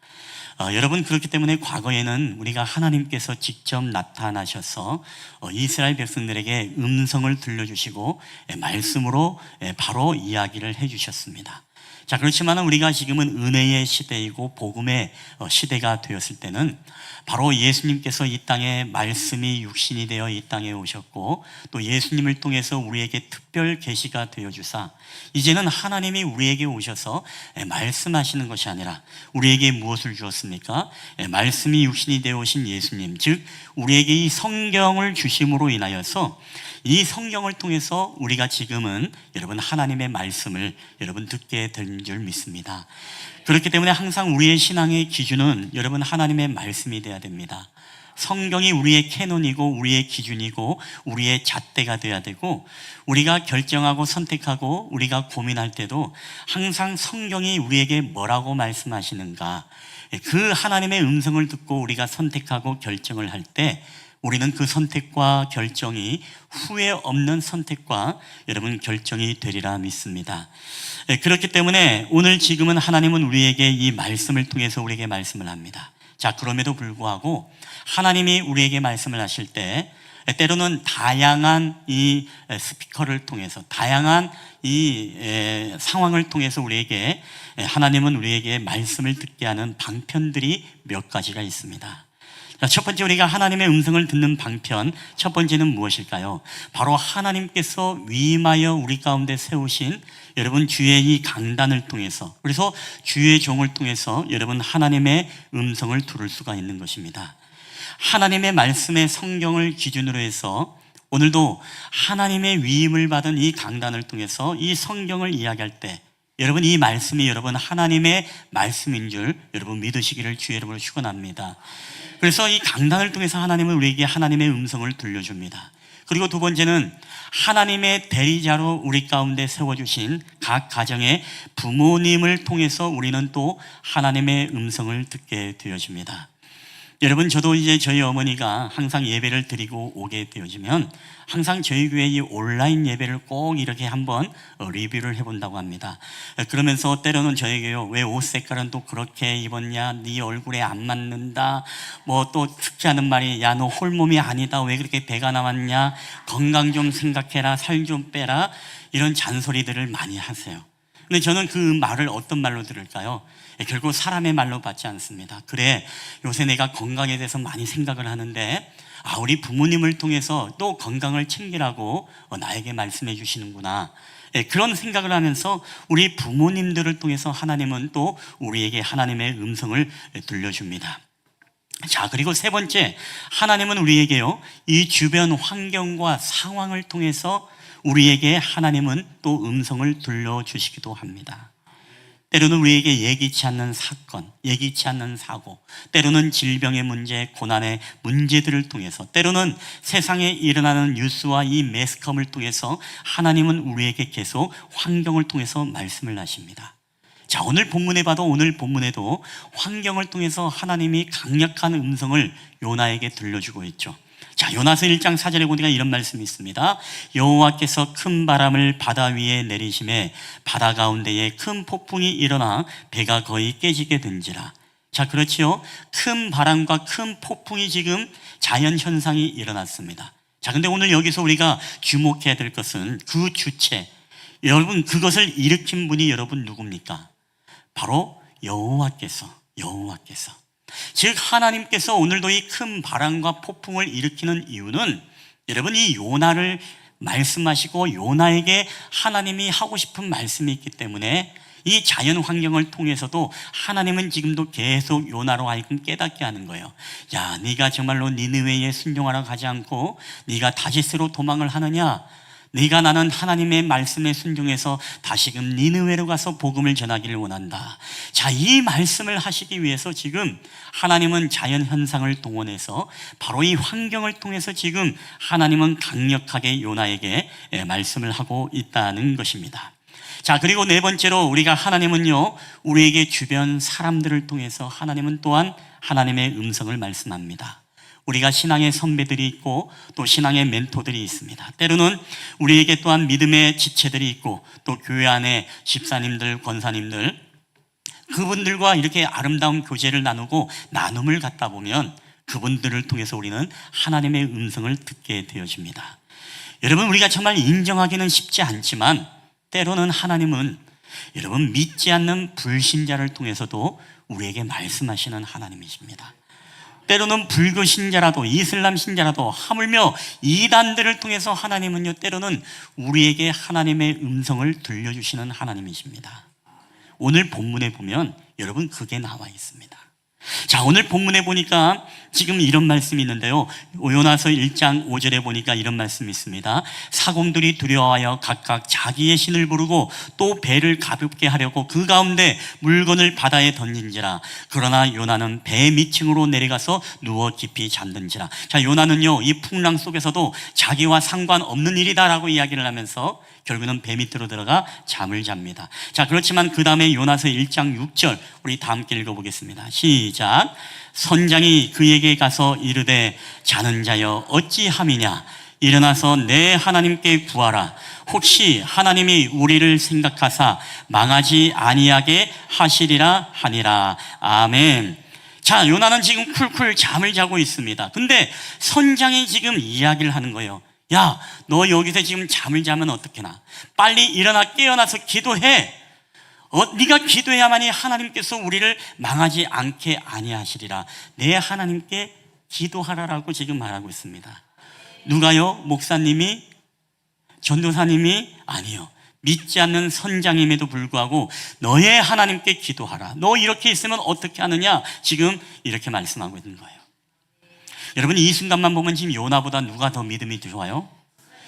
여러분 그렇기 때문에 과거에는 우리가 하나님께서 직접 나타나셔서 이스라엘 백성들에게 음성을 들려주시고 말씀으로 바로 이야기를 해주셨습니다. 자, 그렇지만 우리가 지금은 은혜의 시대이고 복음의 시대가 되었을 때는 바로 예수님께서 이 땅에 말씀이 육신이 되어 이 땅에 오셨고 또 예수님을 통해서 우리에게 특별 계시가 되어주사 이제는 하나님이 우리에게 오셔서 말씀하시는 것이 아니라 우리에게 무엇을 주었습니까? 말씀이 육신이 되어 오신 예수님, 즉 우리에게 이 성경을 주심으로 인하여서 이 성경을 통해서 우리가 지금은 여러분 하나님의 말씀을 여러분 듣게 된 줄 믿습니다. 그렇기 때문에 항상 우리의 신앙의 기준은 여러분 하나님의 말씀이 돼야 됩니다. 성경이 우리의 캐논이고 우리의 기준이고 우리의 잣대가 돼야 되고 우리가 결정하고 선택하고 우리가 고민할 때도 항상 성경이 우리에게 뭐라고 말씀하시는가 그 하나님의 음성을 듣고 우리가 선택하고 결정을 할 때 우리는 그 선택과 결정이 후회 없는 선택과 여러분 결정이 되리라 믿습니다. 그렇기 때문에 오늘 지금은 하나님은 우리에게 이 말씀을 통해서 우리에게 말씀을 합니다. 자, 그럼에도 불구하고 하나님이 우리에게 말씀을 하실 때 때로는 다양한 이 스피커를 통해서 다양한 이 상황을 통해서 우리에게 하나님은 우리에게 말씀을 듣게 하는 방편들이 몇 가지가 있습니다. 첫 번째 우리가 하나님의 음성을 듣는 방편 첫 번째는 무엇일까요? 바로 하나님께서 위임하여 우리 가운데 세우신 여러분 주의 이 강단을 통해서 그래서 주의 종을 통해서 여러분 하나님의 음성을 들을 수가 있는 것입니다. 하나님의 말씀의 성경을 기준으로 해서 오늘도 하나님의 위임을 받은 이 강단을 통해서 이 성경을 이야기할 때 여러분 이 말씀이 여러분 하나님의 말씀인 줄 여러분 믿으시기를 주의 이름으로 축원합니다. 그래서 이 강단을 통해서 하나님은 우리에게 하나님의 음성을 들려줍니다. 그리고 두 번째는 하나님의 대리자로 우리 가운데 세워주신 각 가정의 부모님을 통해서 우리는 또 하나님의 음성을 듣게 되어집니다. 여러분, 저도 이제 저희 어머니가 항상 예배를 드리고 오게 되어지면 항상 저희 교회 이 온라인 예배를 꼭 이렇게 한번 리뷰를 해본다고 합니다. 그러면서 때로는 저에게요, 왜 옷 색깔은 또 그렇게 입었냐, 네 얼굴에 안 맞는다, 뭐 또 특히 하는 말이, 야, 너 홀몸이 아니다, 왜 그렇게 배가 나왔냐, 건강 좀 생각해라, 살 좀 빼라, 이런 잔소리들을 많이 하세요. 근데 저는 그 말을 어떤 말로 들을까요? 결국 사람의 말로 받지 않습니다. 그래, 요새 내가 건강에 대해서 많이 생각을 하는데, 우리 부모님을 통해서 또 건강을 챙기라고 나에게 말씀해 주시는구나. 그런 생각을 하면서 우리 부모님들을 통해서 하나님은 또 우리에게 하나님의 음성을 들려줍니다. 자, 그리고 세 번째, 하나님은 우리에게요, 이 주변 환경과 상황을 통해서 우리에게 하나님은 또 음성을 들려주시기도 합니다. 때로는 우리에게 예기치 않는 사건, 예기치 않는 사고, 때로는 질병의 문제, 고난의 문제들을 통해서, 때로는 세상에 일어나는 뉴스와 이 매스컴을 통해서 하나님은 우리에게 계속 환경을 통해서 말씀을 하십니다. 자, 오늘 본문에 봐도, 오늘 본문에도 환경을 통해서 하나님이 강력한 음성을 요나에게 들려주고 있죠. 자, 요나서 1장 4절에 보니까 이런 말씀이 있습니다. 여호와께서 큰 바람을 바다 위에 내리심에 바다 가운데에 큰 폭풍이 일어나 배가 거의 깨지게 된지라. 자, 그렇지요. 큰 바람과 큰 폭풍이 지금 자연 현상이 일어났습니다. 자, 근데 오늘 여기서 우리가 주목해야 될 것은 그 주체, 여러분, 그것을 일으킨 분이 여러분 누굽니까? 바로 여호와께서. 즉 하나님께서 오늘도 이 큰 바람과 폭풍을 일으키는 이유는, 여러분, 이 요나를 말씀하시고 요나에게 하나님이 하고 싶은 말씀이 있기 때문에 이 자연 환경을 통해서도 하나님은 지금도 계속 요나로 하여금 깨닫게 하는 거예요. 야, 네가 정말로 니느웨에 순종하러 가지 않고 네가 다시스로 도망을 하느냐? 네가 나는 하나님의 말씀에 순종해서 다시금 니느웨로 가서 복음을 전하기를 원한다. 자, 이 말씀을 하시기 위해서 지금 하나님은 자연 현상을 동원해서 바로 이 환경을 통해서 지금 하나님은 강력하게 요나에게 말씀을 하고 있다는 것입니다. 자, 그리고 네 번째로 우리가 하나님은요, 우리에게 주변 사람들을 통해서 하나님은 또한 하나님의 음성을 말씀합니다. 우리가 신앙의 선배들이 있고 또 신앙의 멘토들이 있습니다. 때로는 우리에게 또한 믿음의 지체들이 있고 또 교회 안에 집사님들, 권사님들, 그분들과 이렇게 아름다운 교제를 나누고 나눔을 갖다 보면 그분들을 통해서 우리는 하나님의 음성을 듣게 되어집니다. 여러분, 우리가 정말 인정하기는 쉽지 않지만 때로는 하나님은 여러분 믿지 않는 불신자를 통해서도 우리에게 말씀하시는 하나님이십니다. 때로는 불교 신자라도 이슬람 신자라도 하물며 이단들을 통해서 하나님은요, 때로는 우리에게 하나님의 음성을 들려주시는 하나님이십니다. 오늘 본문에 보면 여러분 그게 나와 있습니다. 자, 오늘 본문에 보니까 지금 이런 말씀이 있는데요, 요나서 1장 5절에 보니까 이런 말씀이 있습니다. 사공들이 두려워하여 각각 자기의 신을 부르고 또 배를 가볍게 하려고 그 가운데 물건을 바다에 던진지라. 그러나 요나는 배 밑층으로 내려가서 누워 깊이 잠든지라. 자, 요나는요, 이 풍랑 속에서도 자기와 상관없는 일이다라고 이야기를 하면서 결국은 배 밑으로 들어가 잠을 잡니다. 자, 그렇지만 그 다음에 요나서 1장 6절 우리 다 함께 읽어보겠습니다. 시작. 선장이 그에게 가서 이르되 자는 자여 어찌함이냐, 일어나서 내 하나님께 구하라. 혹시 하나님이 우리를 생각하사 망하지 아니하게 하시리라 하니라. 아멘. 자, 요나는 지금 쿨쿨 잠을 자고 있습니다. 근데 선장이 지금 이야기를 하는 거예요. 야, 너 여기서 지금 잠을 자면 어떡해나? 빨리 일어나 깨어나서 기도해. 네가 기도해야만이 하나님께서 우리를 망하지 않게 아니하시리라. 내 하나님께 기도하라라고 지금 말하고 있습니다. 누가요? 목사님이? 전도사님이? 아니요. 믿지 않는 선장임에도 불구하고 너의 하나님께 기도하라. 너 이렇게 있으면 어떻게 하느냐? 지금 이렇게 말씀하고 있는 거예요. 여러분, 이 순간만 보면 지금 요나보다 누가 더 믿음이 좋아요?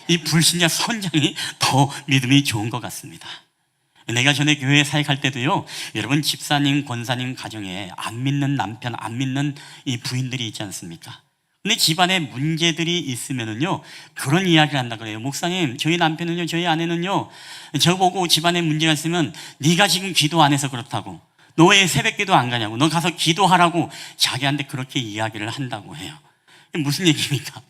이 불신자 선장이 더 믿음이 좋은 것 같습니다. 내가 전에 교회 사역할 때도요, 여러분 집사님, 권사님 가정에 안 믿는 남편, 안 믿는 이 부인들이 있지 않습니까? 근데 집안에 문제들이 있으면은요, 그런 이야기를 한다 그래요. 목사님, 저희 남편은요, 저희 아내는요, 저보고 집안에 문제가 있으면 네가 지금 기도 안 해서 그렇다고, 너 왜 새벽기도 안 가냐고, 너 가서 기도하라고 자기한테 그렇게 이야기를 한다고 해요. 무슨 얘기입니까?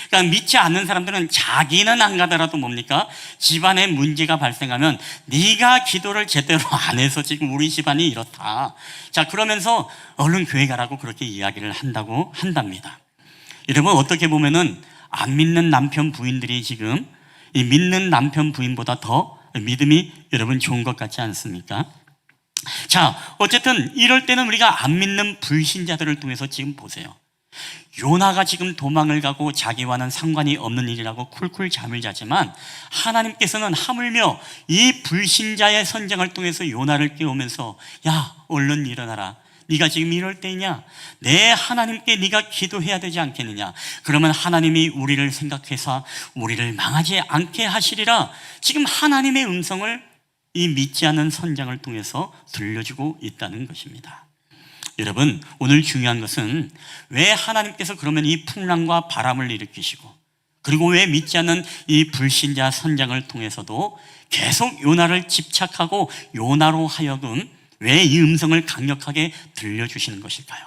그러니까 믿지 않는 사람들은 자기는 안 가더라도 뭡니까? 집안에 문제가 발생하면 네가 기도를 제대로 안 해서 지금 우리 집안이 이렇다. 자, 그러면서 얼른 교회 가라고 그렇게 이야기를 한답니다. 여러분, 어떻게 보면은 안 믿는 남편 부인들이 지금 이 믿는 남편 부인보다 더 믿음이 여러분 좋은 것 같지 않습니까? 자, 어쨌든 이럴 때는 우리가 안 믿는 불신자들을 통해서 지금 보세요. 요나가 지금 도망을 가고 자기와는 상관이 없는 일이라고 쿨쿨 잠을 자지만 하나님께서는 하물며 이 불신자의 선장을 통해서 요나를 깨우면서 야, 얼른 일어나라. 네가 지금 이럴 때이냐? 내 하나님께 네가 기도해야 되지 않겠느냐? 그러면 하나님이 우리를 생각해서 우리를 망하지 않게 하시리라. 지금 하나님의 음성을 이 믿지 않는 선장을 통해서 들려주고 있다는 것입니다. 여러분, 오늘 중요한 것은 왜 하나님께서 그러면 이 풍랑과 바람을 일으키시고 그리고 왜 믿지 않는 이 불신자 선장을 통해서도 계속 요나를 집착하고 요나로 하여금 왜 이 음성을 강력하게 들려주시는 것일까요?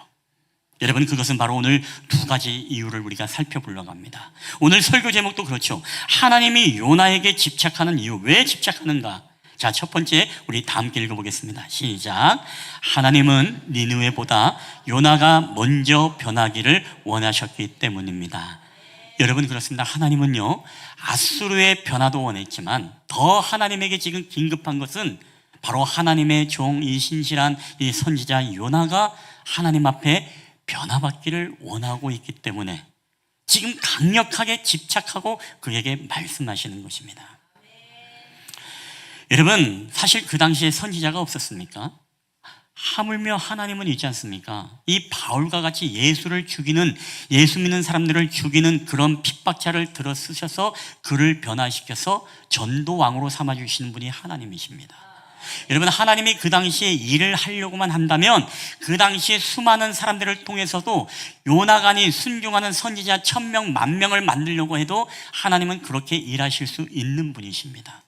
여러분, 그것은 바로 오늘 두 가지 이유를 우리가 살펴보려고 합니다. 오늘 설교 제목도 그렇죠. 하나님이 요나에게 집착하는 이유, 왜 집착하는가? 자, 첫 번째 우리 다 함께 읽어보겠습니다. 시작. 하나님은 니느웨보다 요나가 먼저 변하기를 원하셨기 때문입니다. 여러분, 그렇습니다. 하나님은요, 아수르의 변화도 원했지만 더 하나님에게 지금 긴급한 것은 바로 하나님의 종, 이 신실한 이 선지자 요나가 하나님 앞에 변화받기를 원하고 있기 때문에 지금 강력하게 집착하고 그에게 말씀하시는 것입니다. 여러분, 사실 그 당시에 선지자가 없었습니까? 하물며 하나님은 있지 않습니까? 이 바울과 같이 예수를 죽이는, 예수 믿는 사람들을 죽이는 그런 핍박자를 들어 쓰셔서 그를 변화시켜서 전도왕으로 삼아주시는 분이 하나님이십니다. 여러분, 하나님이 그 당시에 일을 하려고만 한다면 그 당시에 수많은 사람들을 통해서도 요나간이 순종하는 선지자 1000명, 10,000명을 만들려고 해도 하나님은 그렇게 일하실 수 있는 분이십니다.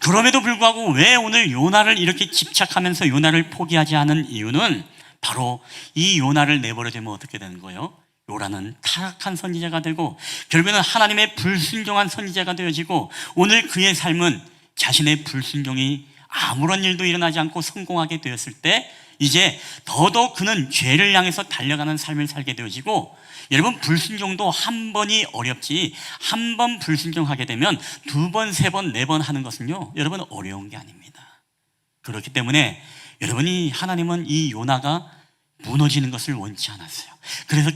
그럼에도 불구하고 왜 오늘 요나를 이렇게 집착하면서 요나를 포기하지 않은 이유는 바로 이 요나를 내버려 두면 어떻게 되는 거예요? 요나는 타락한 선지자가 되고 결국에는 하나님의 불순종한 선지자가 되어지고 오늘 그의 삶은 자신의 불순종이 아무런 일도 일어나지 않고 성공하게 되었을 때 이제 더더욱 그는 죄를 향해서 달려가는 삶을 살게 되어지고, 여러분, 불순종도 한 번이 어렵지 한 번 불순종하게 되면 두 번, 세 번, 네 번 하는 것은요, 여러분, 어려운 게 아닙니다. 그렇기 때문에 여러분이 하나님은 이 요나가 무너지는 것을 원치 않았어요. 그래서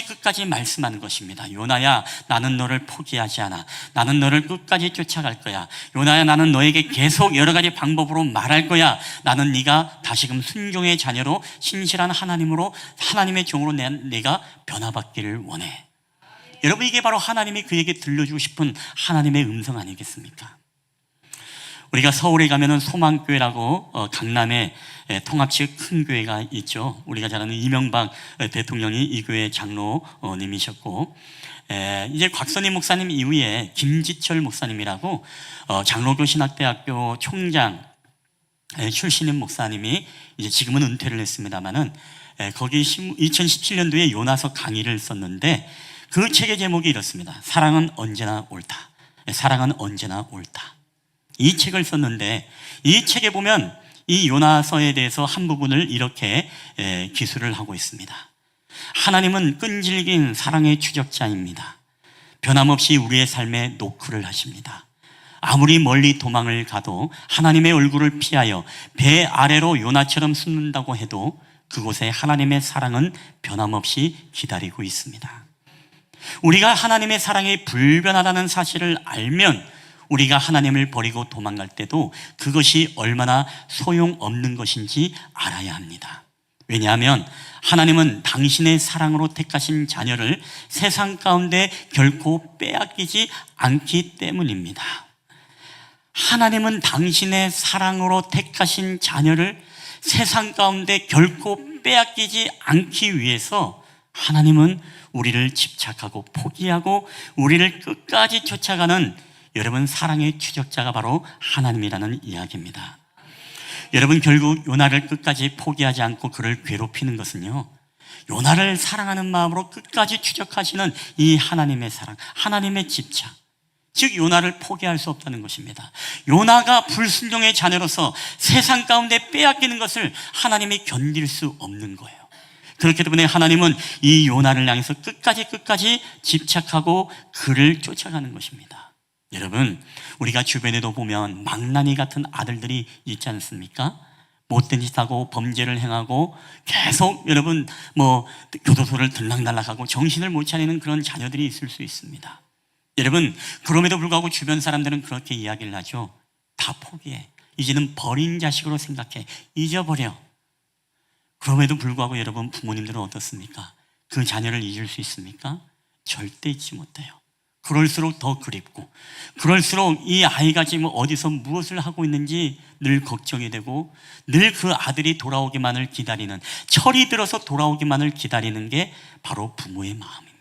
끝까지 말씀하는 것입니다. 요나야, 나는 너를 포기하지 않아. 나는 너를 끝까지 쫓아갈 거야. 요나야, 나는 너에게 계속 여러 가지 방법으로 말할 거야. 나는 네가 다시금 순종의 자녀로 신실한 하나님으로, 하나님의 종으로 내가 변화받기를 원해. 여러분, 이게 바로 하나님이 그에게 들려주고 싶은 하나님의 음성 아니겠습니까? 우리가 서울에 가면은 소망교회라고 강남에 통합식 큰 교회가 있죠. 우리가 잘 아는 이명박 대통령이 이 교회 장로님이셨고, 이제 곽선희 목사님 이후에 김지철 목사님이라고 장로교 신학대학교 총장 출신인 목사님이 이제 지금은 은퇴를 했습니다만은 거기 2017년도에 요나서 강의를 썼는데 그 책의 제목이 이렇습니다. 사랑은 언제나 옳다. 사랑은 언제나 옳다. 이 책을 썼는데 이 책에 보면 이 요나서에 대해서 한 부분을 이렇게 기술을 하고 있습니다. 하나님은 끈질긴 사랑의 추적자입니다. 변함없이 우리의 삶에 노크를 하십니다. 아무리 멀리 도망을 가도 하나님의 얼굴을 피하여 배 아래로 요나처럼 숨는다고 해도 그곳에 하나님의 사랑은 변함없이 기다리고 있습니다. 우리가 하나님의 사랑이 불변하다는 사실을 알면 우리가 하나님을 버리고 도망갈 때도 그것이 얼마나 소용없는 것인지 알아야 합니다. 왜냐하면 하나님은 당신의 사랑으로 택하신 자녀를 세상 가운데 결코 빼앗기지 않기 때문입니다. 하나님은 당신의 사랑으로 택하신 자녀를 세상 가운데 결코 빼앗기지 않기 위해서 하나님은 우리를 집착하고 포기하고 우리를 끝까지 쫓아가는 여러분, 사랑의 추적자가 바로 하나님이라는 이야기입니다. 여러분 결국 요나를 끝까지 포기하지 않고 그를 괴롭히는 것은요, 요나를 사랑하는 마음으로 끝까지 추적하시는 이 하나님의 사랑, 하나님의 집착, 즉 요나를 포기할 수 없다는 것입니다. 요나가 불순종의 자녀로서 세상 가운데 빼앗기는 것을 하나님이 견딜 수 없는 거예요. 그렇기 때문에 하나님은 이 요나를 향해서 끝까지 집착하고 그를 쫓아가는 것입니다. 여러분, 우리가 주변에도 보면 망나니 같은 아들들이 있지 않습니까? 못된 짓하고 범죄를 행하고 계속 여러분 교도소를 들락날락하고 정신을 못 차리는 그런 자녀들이 있을 수 있습니다. 여러분, 그럼에도 불구하고 주변 사람들은 그렇게 이야기를 하죠. 다 포기해. 이제는 버린 자식으로 생각해. 잊어버려. 그럼에도 불구하고 여러분, 부모님들은 어떻습니까? 그 자녀를 잊을 수 있습니까? 절대 잊지 못해요. 그럴수록 더 그립고, 그럴수록 이 아이가 지금 어디서 무엇을 하고 있는지 늘 걱정이 되고, 늘 그 아들이 돌아오기만을 기다리는, 철이 들어서 돌아오기만을 기다리는 게 바로 부모의 마음입니다.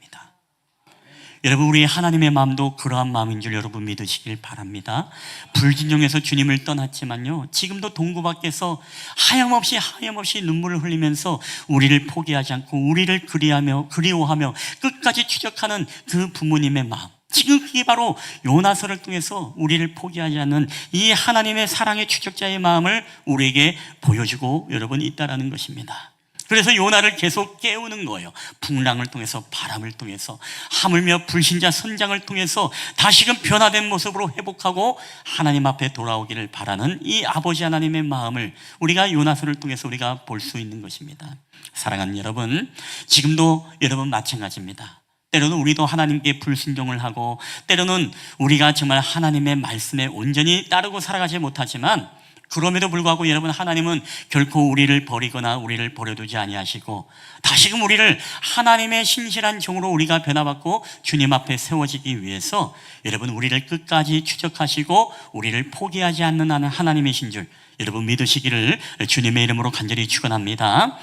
여러분, 우리 하나님의 마음도 그러한 마음인 줄 여러분 믿으시길 바랍니다. 불진종에서 주님을 떠났지만요, 지금도 동구 밖에서 하염없이 눈물을 흘리면서 우리를 포기하지 않고 우리를 그리워하며 끝까지 추적하는 그 부모님의 마음, 지금 그게 바로 요나서를 통해서 우리를 포기하지 않는 이 하나님의 사랑의 추적자의 마음을 우리에게 보여주고 여러분 있다라는 것입니다. 그래서 요나를 계속 깨우는 거예요. 풍랑을 통해서, 바람을 통해서, 하물며 불신자 선장을 통해서 다시금 변화된 모습으로 회복하고 하나님 앞에 돌아오기를 바라는 이 아버지 하나님의 마음을 우리가 요나서를 통해서 우리가 볼 수 있는 것입니다. 사랑하는 여러분, 지금도 여러분 마찬가지입니다. 때로는 우리도 하나님께 불순종을 하고, 때로는 우리가 정말 하나님의 말씀에 온전히 따르고 살아가지 못하지만, 그럼에도 불구하고 여러분, 하나님은 결코 우리를 버리거나 우리를 버려두지 아니하시고 다시금 우리를 하나님의 신실한 종으로 우리가 변화받고 주님 앞에 세워지기 위해서 여러분 우리를 끝까지 추적하시고 우리를 포기하지 않는 하나님이신 줄 여러분 믿으시기를 주님의 이름으로 간절히 축원합니다.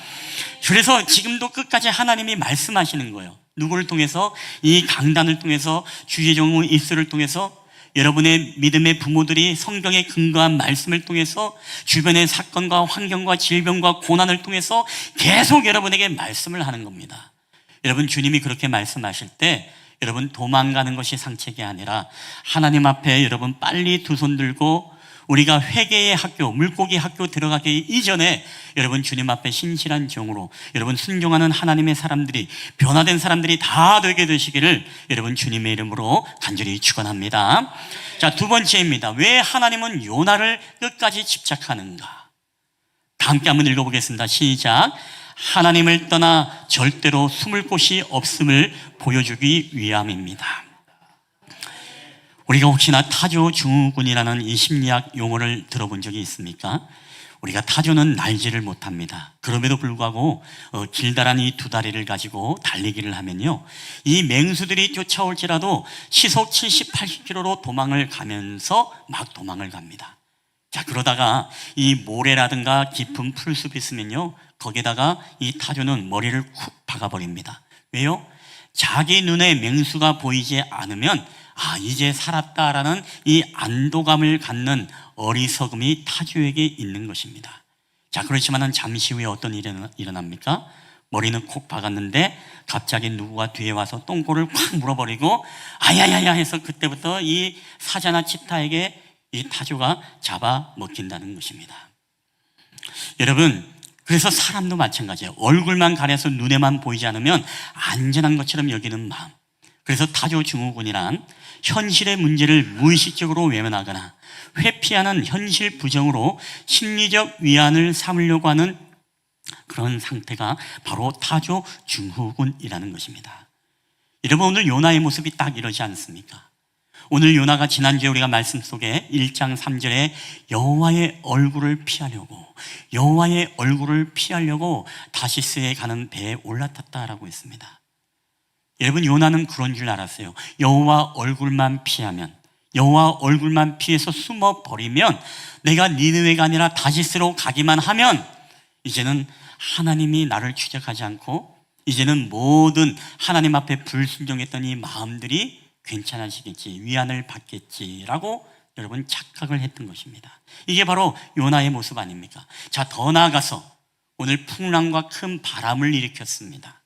그래서 지금도 끝까지 하나님이 말씀하시는 거예요. 누구를 통해서? 이 강단을 통해서, 주의 종 입술을 통해서, 여러분의 믿음의 부모들이 성경에 근거한 말씀을 통해서, 주변의 사건과 환경과 질병과 고난을 통해서 계속 여러분에게 말씀을 하는 겁니다. 여러분, 주님이 그렇게 말씀하실 때 여러분 도망가는 것이 상책이 아니라 하나님 앞에 여러분 빨리 두 손 들고 우리가 회개의 학교, 물고기 학교 들어가기 이전에 여러분 주님 앞에 신실한 종으로 여러분 순종하는 하나님의 사람들이, 변화된 사람들이 다 되게 되시기를 여러분 주님의 이름으로 간절히 축원합니다. 자, 두 번째입니다. 왜 하나님은 요나를 끝까지 집착하는가? 다 함께 한번 읽어보겠습니다. 시작. 하나님을 떠나 절대로 숨을 곳이 없음을 보여주기 위함입니다. 우리가 혹시나 타조 증후군이라는 이 심리학 용어를 들어본 적이 있습니까? 우리가 타조는 날지를 못합니다. 그럼에도 불구하고 길다란 이 두 다리를 가지고 달리기를 하면요, 이 맹수들이 쫓아올지라도 시속 70, 80km로 도망을 가면서 막 도망을 갑니다. 자, 그러다가 이 모래라든가 깊은 풀숲이 있으면요, 거기다가 이 타조는 머리를 쿡 박아버립니다. 왜요? 자기 눈에 맹수가 보이지 않으면 이제 살았다라는 이 안도감을 갖는 어리석음이 타조에게 있는 것입니다. 자, 그렇지만은 잠시 후에 어떤 일이 일어납니까? 머리는 콕 박았는데 갑자기 누구가 뒤에 와서 똥꼬를 확 물어버리고 아야야야 해서 그때부터 이 사자나 치타에게 이 타조가 잡아먹힌다는 것입니다. 여러분, 그래서 사람도 마찬가지예요. 얼굴만 가려서 눈에만 보이지 않으면 안전한 것처럼 여기는 마음. 그래서 타조 증후군이란 현실의 문제를 무의식적으로 외면하거나 회피하는 현실 부정으로 심리적 위안을 삼으려고 하는 그런 상태가 바로 타조 증후군이라는 것입니다. 여러분, 오늘 요나의 모습이 딱 이러지 않습니까? 오늘 요나가 지난주에 우리가 말씀 속에 1장 3절에 여호와의 얼굴을 피하려고 다시스에 가는 배에 올라탔다라고 했습니다. 여러분, 요나는 그런 줄 알았어요. 여호와 얼굴만 피해서 숨어버리면, 내가 니느웨가 아니라 다시스로 가기만 하면 이제는 하나님이 나를 추적하지 않고 이제는 모든 하나님 앞에 불순종했던 이 마음들이 괜찮아지겠지, 위안을 받겠지라고 여러분 착각을 했던 것입니다. 이게 바로 요나의 모습 아닙니까? 자, 더 나아가서 오늘 풍랑과 큰 바람을 일으켰습니다.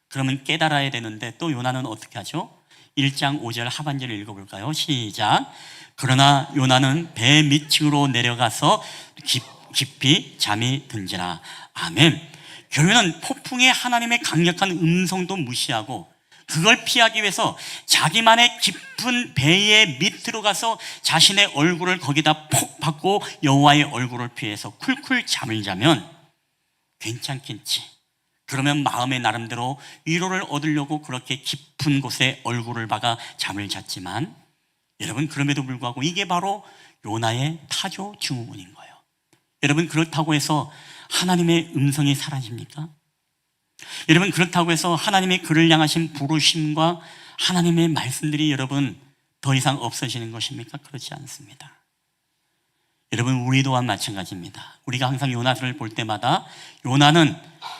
그러면 깨달아야 되는데 또 요나는 어떻게 하죠? 1장 5절 하반절을 읽어볼까요? 시작. 그러나 요나는 배 밑층으로 내려가서 깊이 잠이 든지라. 아멘. 결국에는 폭풍의 하나님의 강력한 음성도 무시하고 그걸 피하기 위해서 자기만의 깊은 배의 밑으로 가서 자신의 얼굴을 거기다 폭 박고 여호와의 얼굴을 피해서 쿨쿨 잠을 자면 괜찮겠지. 그러면 마음의 나름대로 위로를 얻으려고 그렇게 깊은 곳에 얼굴을 박아 잠을 잤지만 여러분, 그럼에도 불구하고 이게 바로 요나의 타조 증후군인 거예요. 여러분, 그렇다고 해서 하나님의 음성이 사라집니까? 여러분, 그렇다고 해서 하나님의 그를 향하신 부르심과 하나님의 말씀들이 여러분 더 이상 없어지는 것입니까? 그렇지 않습니다. 여러분, 우리 또한 마찬가지입니다. 우리가 항상 요나를 볼 때마다 요나는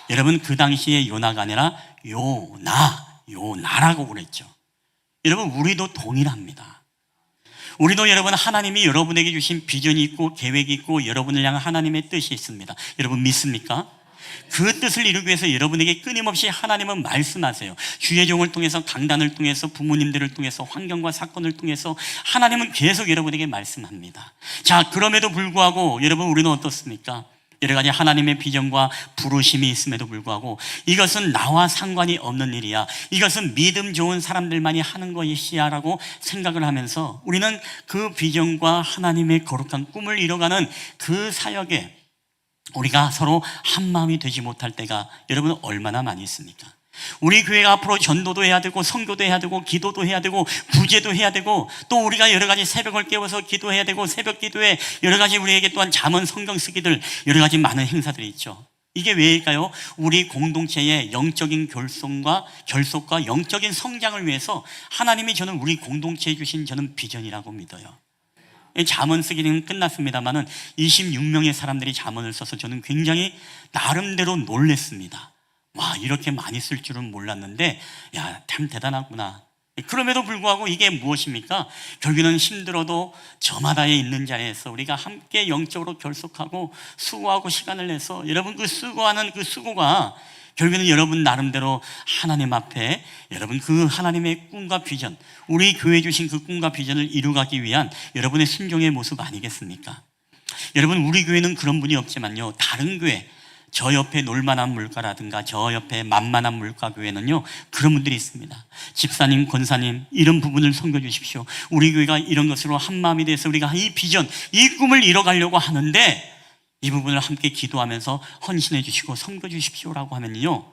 여러분 그 당시에 요나가 아니라 요나라고 그랬죠. 여러분, 우리도 동일합니다. 우리도 여러분 하나님이 여러분에게 주신 비전이 있고 계획이 있고 여러분을 향한 하나님의 뜻이 있습니다. 여러분 믿습니까? 그 뜻을 이루기 위해서 여러분에게 끊임없이 하나님은 말씀하세요. 주의 종을 통해서, 강단을 통해서, 부모님들을 통해서, 환경과 사건을 통해서 하나님은 계속 여러분에게 말씀합니다. 자, 그럼에도 불구하고 여러분 우리는 어떻습니까? 여러 가지 하나님의 비전과 부르심이 있음에도 불구하고 이것은 나와 상관이 없는 일이야, 이것은 믿음 좋은 사람들만이 하는 것이야 라고 생각을 하면서 우리는 그 비전과 하나님의 거룩한 꿈을 이뤄가는 그 사역에 우리가 서로 한마음이 되지 못할 때가 여러분 얼마나 많이 있습니까? 우리 교회가 앞으로 전도도 해야 되고 선교도 해야 되고 기도도 해야 되고 구제도 해야 되고 또 우리가 여러 가지 새벽을 깨워서 기도해야 되고 새벽 기도에 여러 가지 우리에게 또한 잠언 성경 쓰기들 여러 가지 많은 행사들이 있죠. 이게 왜일까요? 우리 공동체의 영적인 결속과 영적인 성장을 위해서 하나님이 저는 우리 공동체에 주신 저는 비전이라고 믿어요. 잠언 쓰기는 끝났습니다만은 26명의 사람들이 잠언을 써서 저는 굉장히 나름대로 놀랬습니다. 와, 이렇게 많이 쓸 줄은 몰랐는데 야, 참 대단하구나. 그럼에도 불구하고 이게 무엇입니까? 결국에는 힘들어도 저마다에 있는 자리에서 우리가 함께 영적으로 결속하고 수고하고 시간을 내서 여러분 그 수고하는 그 수고가 결국에는 여러분 나름대로 하나님 앞에 여러분 그 하나님의 꿈과 비전, 우리 교회 주신 그 꿈과 비전을 이루가기 위한 여러분의 순종의 모습 아니겠습니까? 여러분, 우리 교회는 그런 분이 없지만요, 다른 교회, 저 옆에 놀만한 물가라든가 저 옆에 만만한 물가 교회는요 그런 분들이 있습니다. 집사님, 권사님, 이런 부분을 섬겨주십시오. 우리 교회가 이런 것으로 한마음이 돼서 우리가 이 비전, 이 꿈을 이뤄가려고 하는데 이 부분을 함께 기도하면서 헌신해 주시고 섬겨주십시오라고 하면요,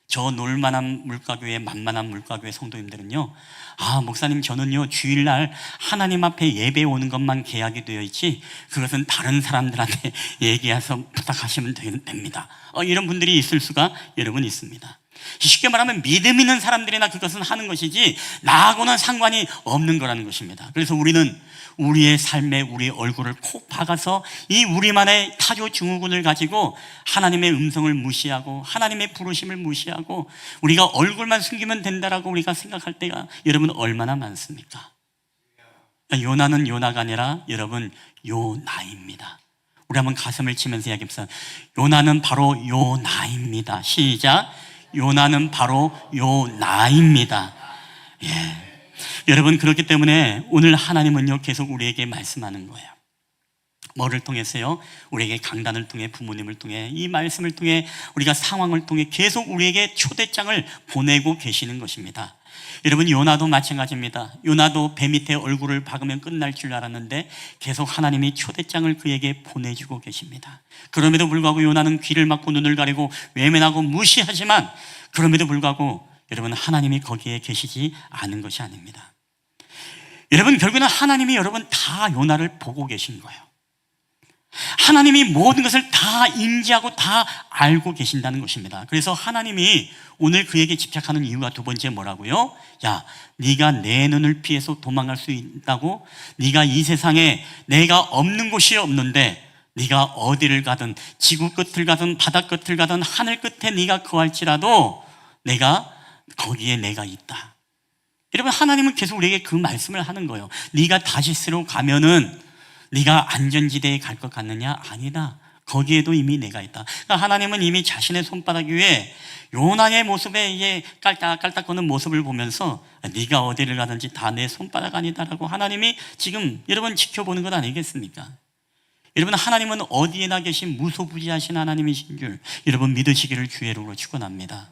저 놀만한 물가교회, 만만한 물가교회 성도님들은요, 아, 목사님, 저는요 주일날 하나님 앞에 예배 오는 것만 계약이 되어 있지 그것은 다른 사람들한테 얘기해서 부탁하시면 됩니다. 이런 분들이 있을 수가 여러분 있습니다. 쉽게 말하면 믿음 있는 사람들이나 그것은 하는 것이지 나하고는 상관이 없는 거라는 것입니다. 그래서 우리는 우리의 삶에 우리 얼굴을 콕 박아서 이 우리만의 타조 증후군을 가지고 하나님의 음성을 무시하고 하나님의 부르심을 무시하고 우리가 얼굴만 숨기면 된다라고 우리가 생각할 때가 여러분 얼마나 많습니까? 요나는 요나가 아니라 여러분 요나입니다. 우리 한번 가슴을 치면서 이야기합시다. 요나는 바로 요나입니다. 시작. 요나는 바로 요나입니다. 예. 여러분, 그렇기 때문에 오늘 하나님은요 계속 우리에게 말씀하는 거예요. 뭐를 통해서요? 우리에게 강단을 통해, 부모님을 통해, 이 말씀을 통해, 우리가 상황을 통해 계속 우리에게 초대장을 보내고 계시는 것입니다. 여러분, 요나도 마찬가지입니다. 요나도 배 밑에 얼굴을 박으면 끝날 줄 알았는데 계속 하나님이 초대장을 그에게 보내주고 계십니다. 그럼에도 불구하고 요나는 귀를 막고 눈을 가리고 외면하고 무시하지만 그럼에도 불구하고 여러분 하나님이 거기에 계시지 않은 것이 아닙니다. 여러분, 결국에는 하나님이 여러분 다 요나를 보고 계신 거예요. 하나님이 모든 것을 다 인지하고 다 알고 계신다는 것입니다. 그래서 하나님이 오늘 그에게 집착하는 이유가 두 번째 뭐라고요? 야, 네가 내 눈을 피해서 도망갈 수 있다고? 네가 이 세상에 내가 없는 곳이 없는데 네가 어디를 가든 지구 끝을 가든 바다 끝을 가든 하늘 끝에 네가 거할지라도 내가 거기에 내가 있다. 여러분, 하나님은 계속 우리에게 그 말씀을 하는 거예요. 네가 다시스로 가면은 네가 안전지대에 갈 것 같느냐? 아니다. 거기에도 이미 내가 있다. 그러니까 하나님은 이미 자신의 손바닥 위에 요나의 모습에 이게 깔딱깔딱거리는 모습을 보면서 네가 어디를 가든지 다 내 손바닥 아니다라고 하나님이 지금 여러분 지켜보는 것 아니겠습니까? 여러분, 하나님은 어디에나 계신 무소부지하신 하나님이신 줄 여러분 믿으시기를 주의 이름으로 축원합니다.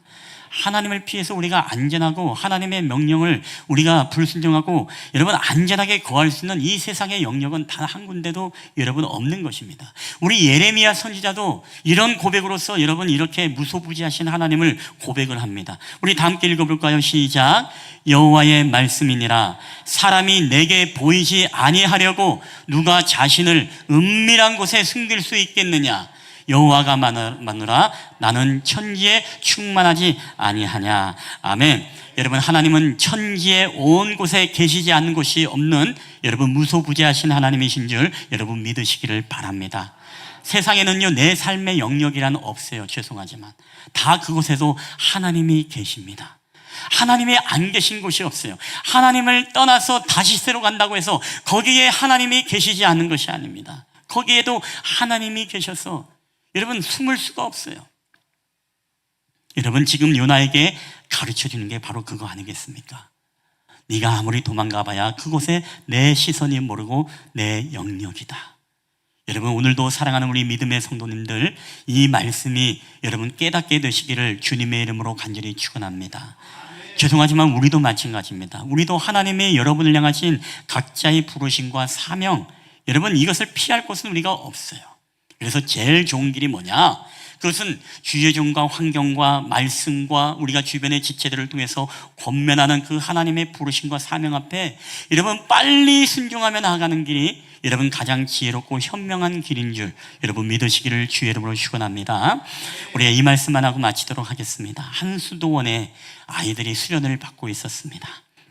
하나님을 피해서 우리가 안전하고 하나님의 명령을 우리가 불순종하고 여러분 안전하게 거할 수 있는 이 세상의 영역은 단 한 군데도 여러분 없는 것입니다. 우리 예레미야 선지자도 이런 고백으로서 여러분 이렇게 무소부지하신 하나님을 고백을 합니다. 우리 다 함께 읽어볼까요? 시작. 여호와의 말씀이니라. 사람이 내게 보이지 아니하려고 누가 자신을 은밀한 곳에 숨길 수 있겠느냐? 여호와가 마누라 나는 천지에 충만하지 아니하냐. 아멘. 여러분, 하나님은 천지의 온 곳에 계시지 않는 곳이 없는 여러분 무소부지하신 하나님이신 줄 여러분 믿으시기를 바랍니다. 세상에는요 내 삶의 영역이란 없어요. 죄송하지만 다 그곳에도 하나님이 계십니다. 하나님이 안 계신 곳이 없어요. 하나님을 떠나서 다시스로 간다고 해서 거기에 하나님이 계시지 않는 것이 아닙니다. 거기에도 하나님이 계셔서 여러분 숨을 수가 없어요. 여러분, 지금 요나에게 가르쳐 주는 게 바로 그거 아니겠습니까? 네가 아무리 도망가 봐야 그곳에 내 시선이 모르고 내 영역이다. 여러분, 오늘도 사랑하는 우리 믿음의 성도님들, 이 말씀이 여러분 깨닫게 되시기를 주님의 이름으로 간절히 축원합니다. 죄송하지만 우리도 마찬가지입니다. 우리도 하나님의 여러분을 향하신 각자의 부르심과 사명, 여러분 이것을 피할 곳은 우리가 없어요. 그래서 제일 좋은 길이 뭐냐? 그것은 주의 종과 환경과 말씀과 우리가 주변의 지체들을 통해서 권면하는 그 하나님의 부르심과 사명 앞에 여러분 빨리 순종하며 나아가는 길이 여러분 가장 지혜롭고 현명한 길인 줄 여러분 믿으시기를 주의 이름으로 축원합니다. 우리가 이 말씀만 하고 마치도록 하겠습니다. 한 수도원에 아이들이 수련을 받고 있었습니다.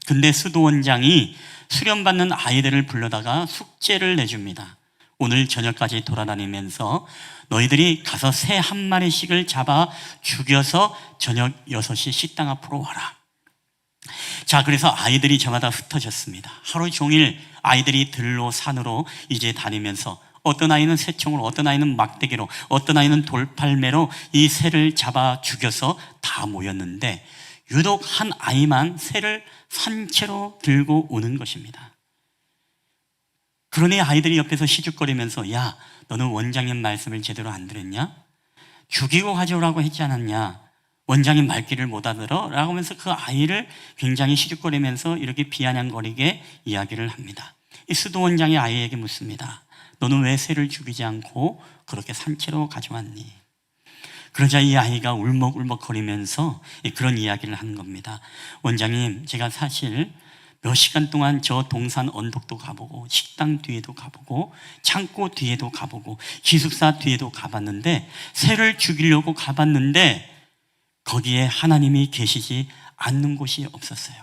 근데 수도원장이 수련받는 아이들을 불러다가 숙제를 내줍니다. 오늘 저녁까지 돌아다니면서 너희들이 가서 새 한 마리씩을 잡아 죽여서 저녁 6시 식당 앞으로 와라. 자, 그래서 아이들이 저마다 흩어졌습니다. 하루 종일 아이들이 들로 산으로 이제 다니면서 어떤 아이는 새총으로, 어떤 아이는 막대기로, 어떤 아이는 돌팔매로 이 새를 잡아 죽여서 다 모였는데 유독 한 아이만 새를 산채로 들고 오는 것입니다. 그러니 아이들이 옆에서 시죽거리면서 야, 너는 원장님 말씀을 제대로 안 들었냐? 죽이고 가져오라고 했지 않았냐? 원장님 말귀를 못 알아들어? 라고 하면서 그 아이를 굉장히 시죽거리면서 이렇게 비아냥거리게 이야기를 합니다. 이 수도원장이 아이에게 묻습니다. 너는 왜 새를 죽이지 않고 그렇게 산채로 가져왔니? 그러자 이 아이가 울먹울먹거리면서 그런 이야기를 하는 겁니다. 원장님, 제가 사실 몇 시간 동안 저 동산 언덕도 가보고 식당 뒤에도 가보고 창고 뒤에도 가보고 기숙사 뒤에도 가봤는데 새를 죽이려고 가봤는데 거기에 하나님이 계시지 않는 곳이 없었어요.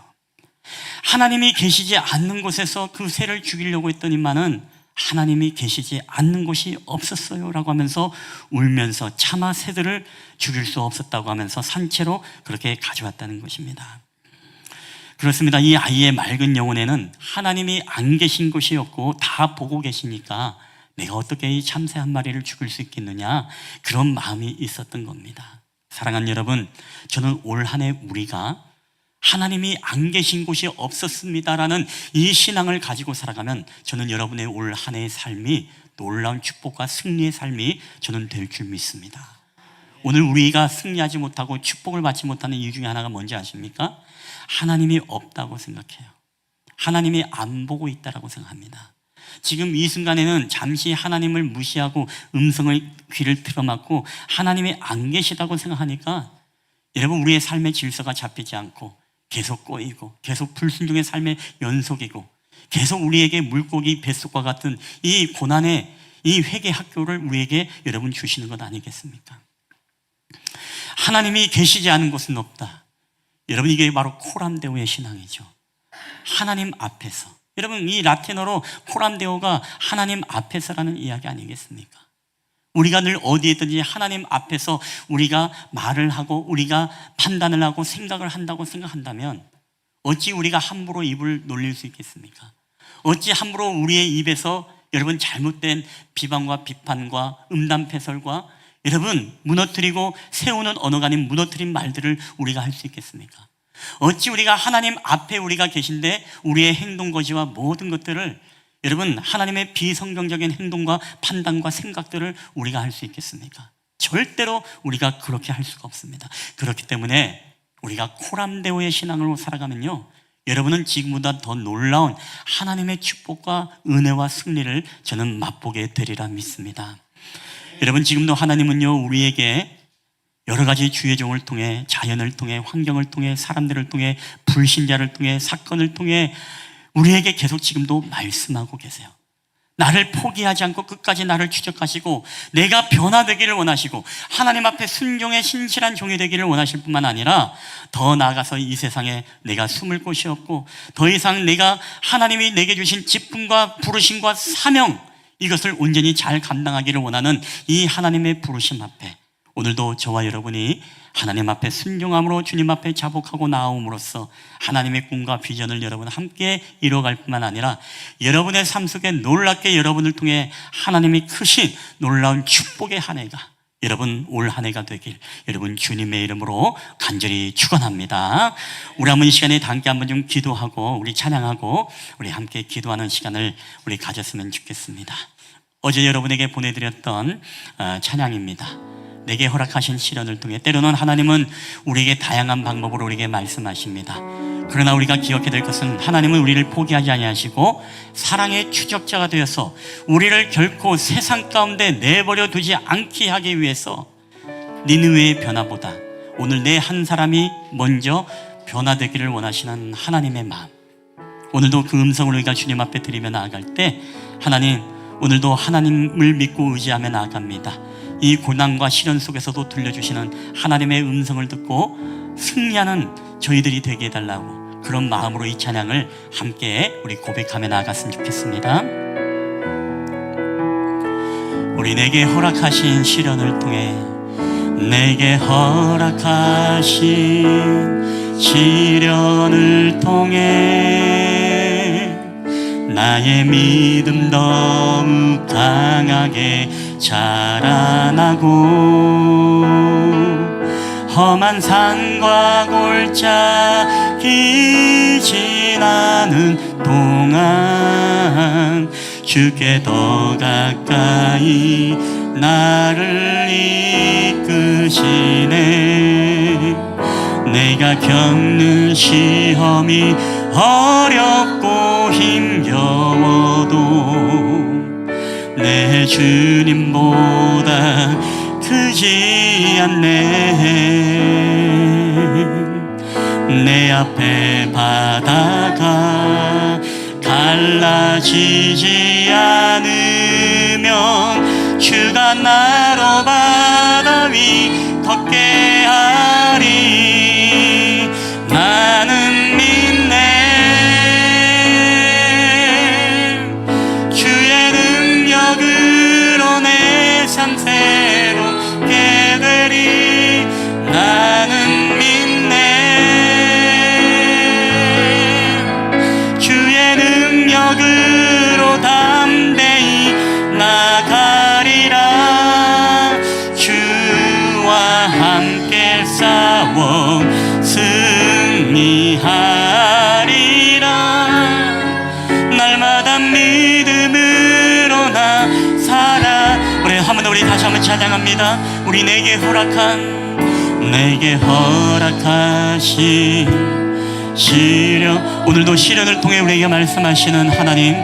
하나님이 계시지 않는 곳에서 그 새를 죽이려고 했더니만은 하나님이 계시지 않는 곳이 없었어요 라고 하면서 울면서 차마 새들을 죽일 수 없었다고 하면서 산채로 그렇게 가져왔다는 것입니다. 그렇습니다. 이 아이의 맑은 영혼에는 하나님이 안 계신 곳이 없고 다 보고 계시니까 내가 어떻게 이 참새 한 마리를 죽일 수 있겠느냐, 그런 마음이 있었던 겁니다. 사랑하는 여러분, 저는 올 한 해 우리가 하나님이 안 계신 곳이 없었습니다라는 이 신앙을 가지고 살아가면 저는 여러분의 올 한 해의 삶이 놀라운 축복과 승리의 삶이 저는 될 줄 믿습니다. 오늘 우리가 승리하지 못하고 축복을 받지 못하는 이유 중에 하나가 뭔지 아십니까? 하나님이 없다고 생각해요. 하나님이 안 보고 있다라고 생각합니다. 지금 이 순간에는 잠시 하나님을 무시하고 음성을 귀를 틀어막고 하나님이 안 계시다고 생각하니까 여러분 우리의 삶의 질서가 잡히지 않고 계속 꼬이고 계속 불순종의 삶의 연속이고 계속 우리에게 물고기 뱃속과 같은 이 고난의 이 회개 학교를 우리에게 여러분 주시는 것 아니겠습니까? 하나님이 계시지 않은 곳은 없다. 여러분 이게 바로 코람데오의 신앙이죠. 하나님 앞에서. 여러분 이 라틴어로 코람데오가 하나님 앞에서라는 이야기 아니겠습니까? 우리가 늘 어디에 있든지 하나님 앞에서 우리가 말을 하고 우리가 판단을 하고 생각을 한다고 생각한다면 어찌 우리가 함부로 입을 놀릴 수 있겠습니까? 어찌 함부로 우리의 입에서 여러분 잘못된 비방과 비판과 음담패설과 여러분 무너뜨리고 세우는 언어가 아닌 무너뜨린 말들을 우리가 할 수 있겠습니까? 어찌 우리가 하나님 앞에 우리가 계신데 우리의 행동 거지와 모든 것들을 여러분 하나님의 비성경적인 행동과 판단과 생각들을 우리가 할 수 있겠습니까? 절대로 우리가 그렇게 할 수가 없습니다. 그렇기 때문에 우리가 코람데오의 신앙으로 살아가면요, 여러분은 지금보다 더 놀라운 하나님의 축복과 은혜와 승리를 저는 맛보게 되리라 믿습니다. 여러분, 지금도 하나님은요 우리에게 여러 가지 주의 종을 통해, 자연을 통해, 환경을 통해, 사람들을 통해, 불신자를 통해, 사건을 통해 우리에게 계속 지금도 말씀하고 계세요. 나를 포기하지 않고 끝까지 나를 추적하시고 내가 변화되기를 원하시고 하나님 앞에 순종의 신실한 종이 되기를 원하실 뿐만 아니라 더 나아가서 이 세상에 내가 숨을 곳이 없고 더 이상 내가 하나님이 내게 주신 직분과 부르심과 사명, 이것을 온전히 잘 감당하기를 원하는 이 하나님의 부르심 앞에 오늘도 저와 여러분이 하나님 앞에 순종함으로 주님 앞에 자복하고 나아옴으로써 하나님의 꿈과 비전을 여러분 함께 이뤄갈 뿐만 아니라 여러분의 삶 속에 놀랍게 여러분을 통해 하나님이 크신 놀라운 축복의 한 해가 여러분 올 한 해가 되길 여러분 주님의 이름으로 간절히 축원합니다. 우리 한번 이 시간에 함께 한번 좀 기도하고 우리 찬양하고 우리 함께 기도하는 시간을 우리 가졌으면 좋겠습니다. 어제 여러분에게 보내드렸던 찬양입니다. 내게 허락하신 시련을 통해 때로는 하나님은 우리에게 다양한 방법으로 우리에게 말씀하십니다. 그러나 우리가 기억해야 될 것은 하나님은 우리를 포기하지 아니하시고 사랑의 추적자가 되어서 우리를 결코 세상 가운데 내버려 두지 않게 하기 위해서 니느웨의 변화보다 오늘 내 한 사람이 먼저 변화되기를 원하시는 하나님의 마음, 오늘도 그 음성을 우리가 주님 앞에 드리며 나아갈 때 하나님, 오늘도 하나님을 믿고 의지하며 나아갑니다. 이 고난과 시련 속에서도 들려주시는 하나님의 음성을 듣고 승리하는 저희들이 되게 해달라고 그런 마음으로 이 찬양을 함께 우리 고백하며 나아갔으면 좋겠습니다. 우리 내게 허락하신 시련을 통해 내게 허락하신 시련을 통해 나의 믿음 더욱 강하게 자라나고 험한 산과 골짜기 지나는 동안 주께 더 가까이 나를 이끄시네. 내가 겪는 시험이 어렵고 힘겨워도 내 주님보다 크지 않네. 내 앞에 바다가 갈라지지 않으면 주가 나로 바다 위 걷게 하리. 나는 믿네. 주의 능력으로 내 삶 새롭게 되리. 나는 믿네. 주의 능력으로 담대히 나가리라. 주와 함께 싸워 승리하리라. 날마다 믿음으로 나 살아. 우리 한 번 더, 우리 다시 한번 찬양합니다. 우리 내게 허락하신 시련, 오늘도 시련을 통해 우리에게 말씀하시는 하나님,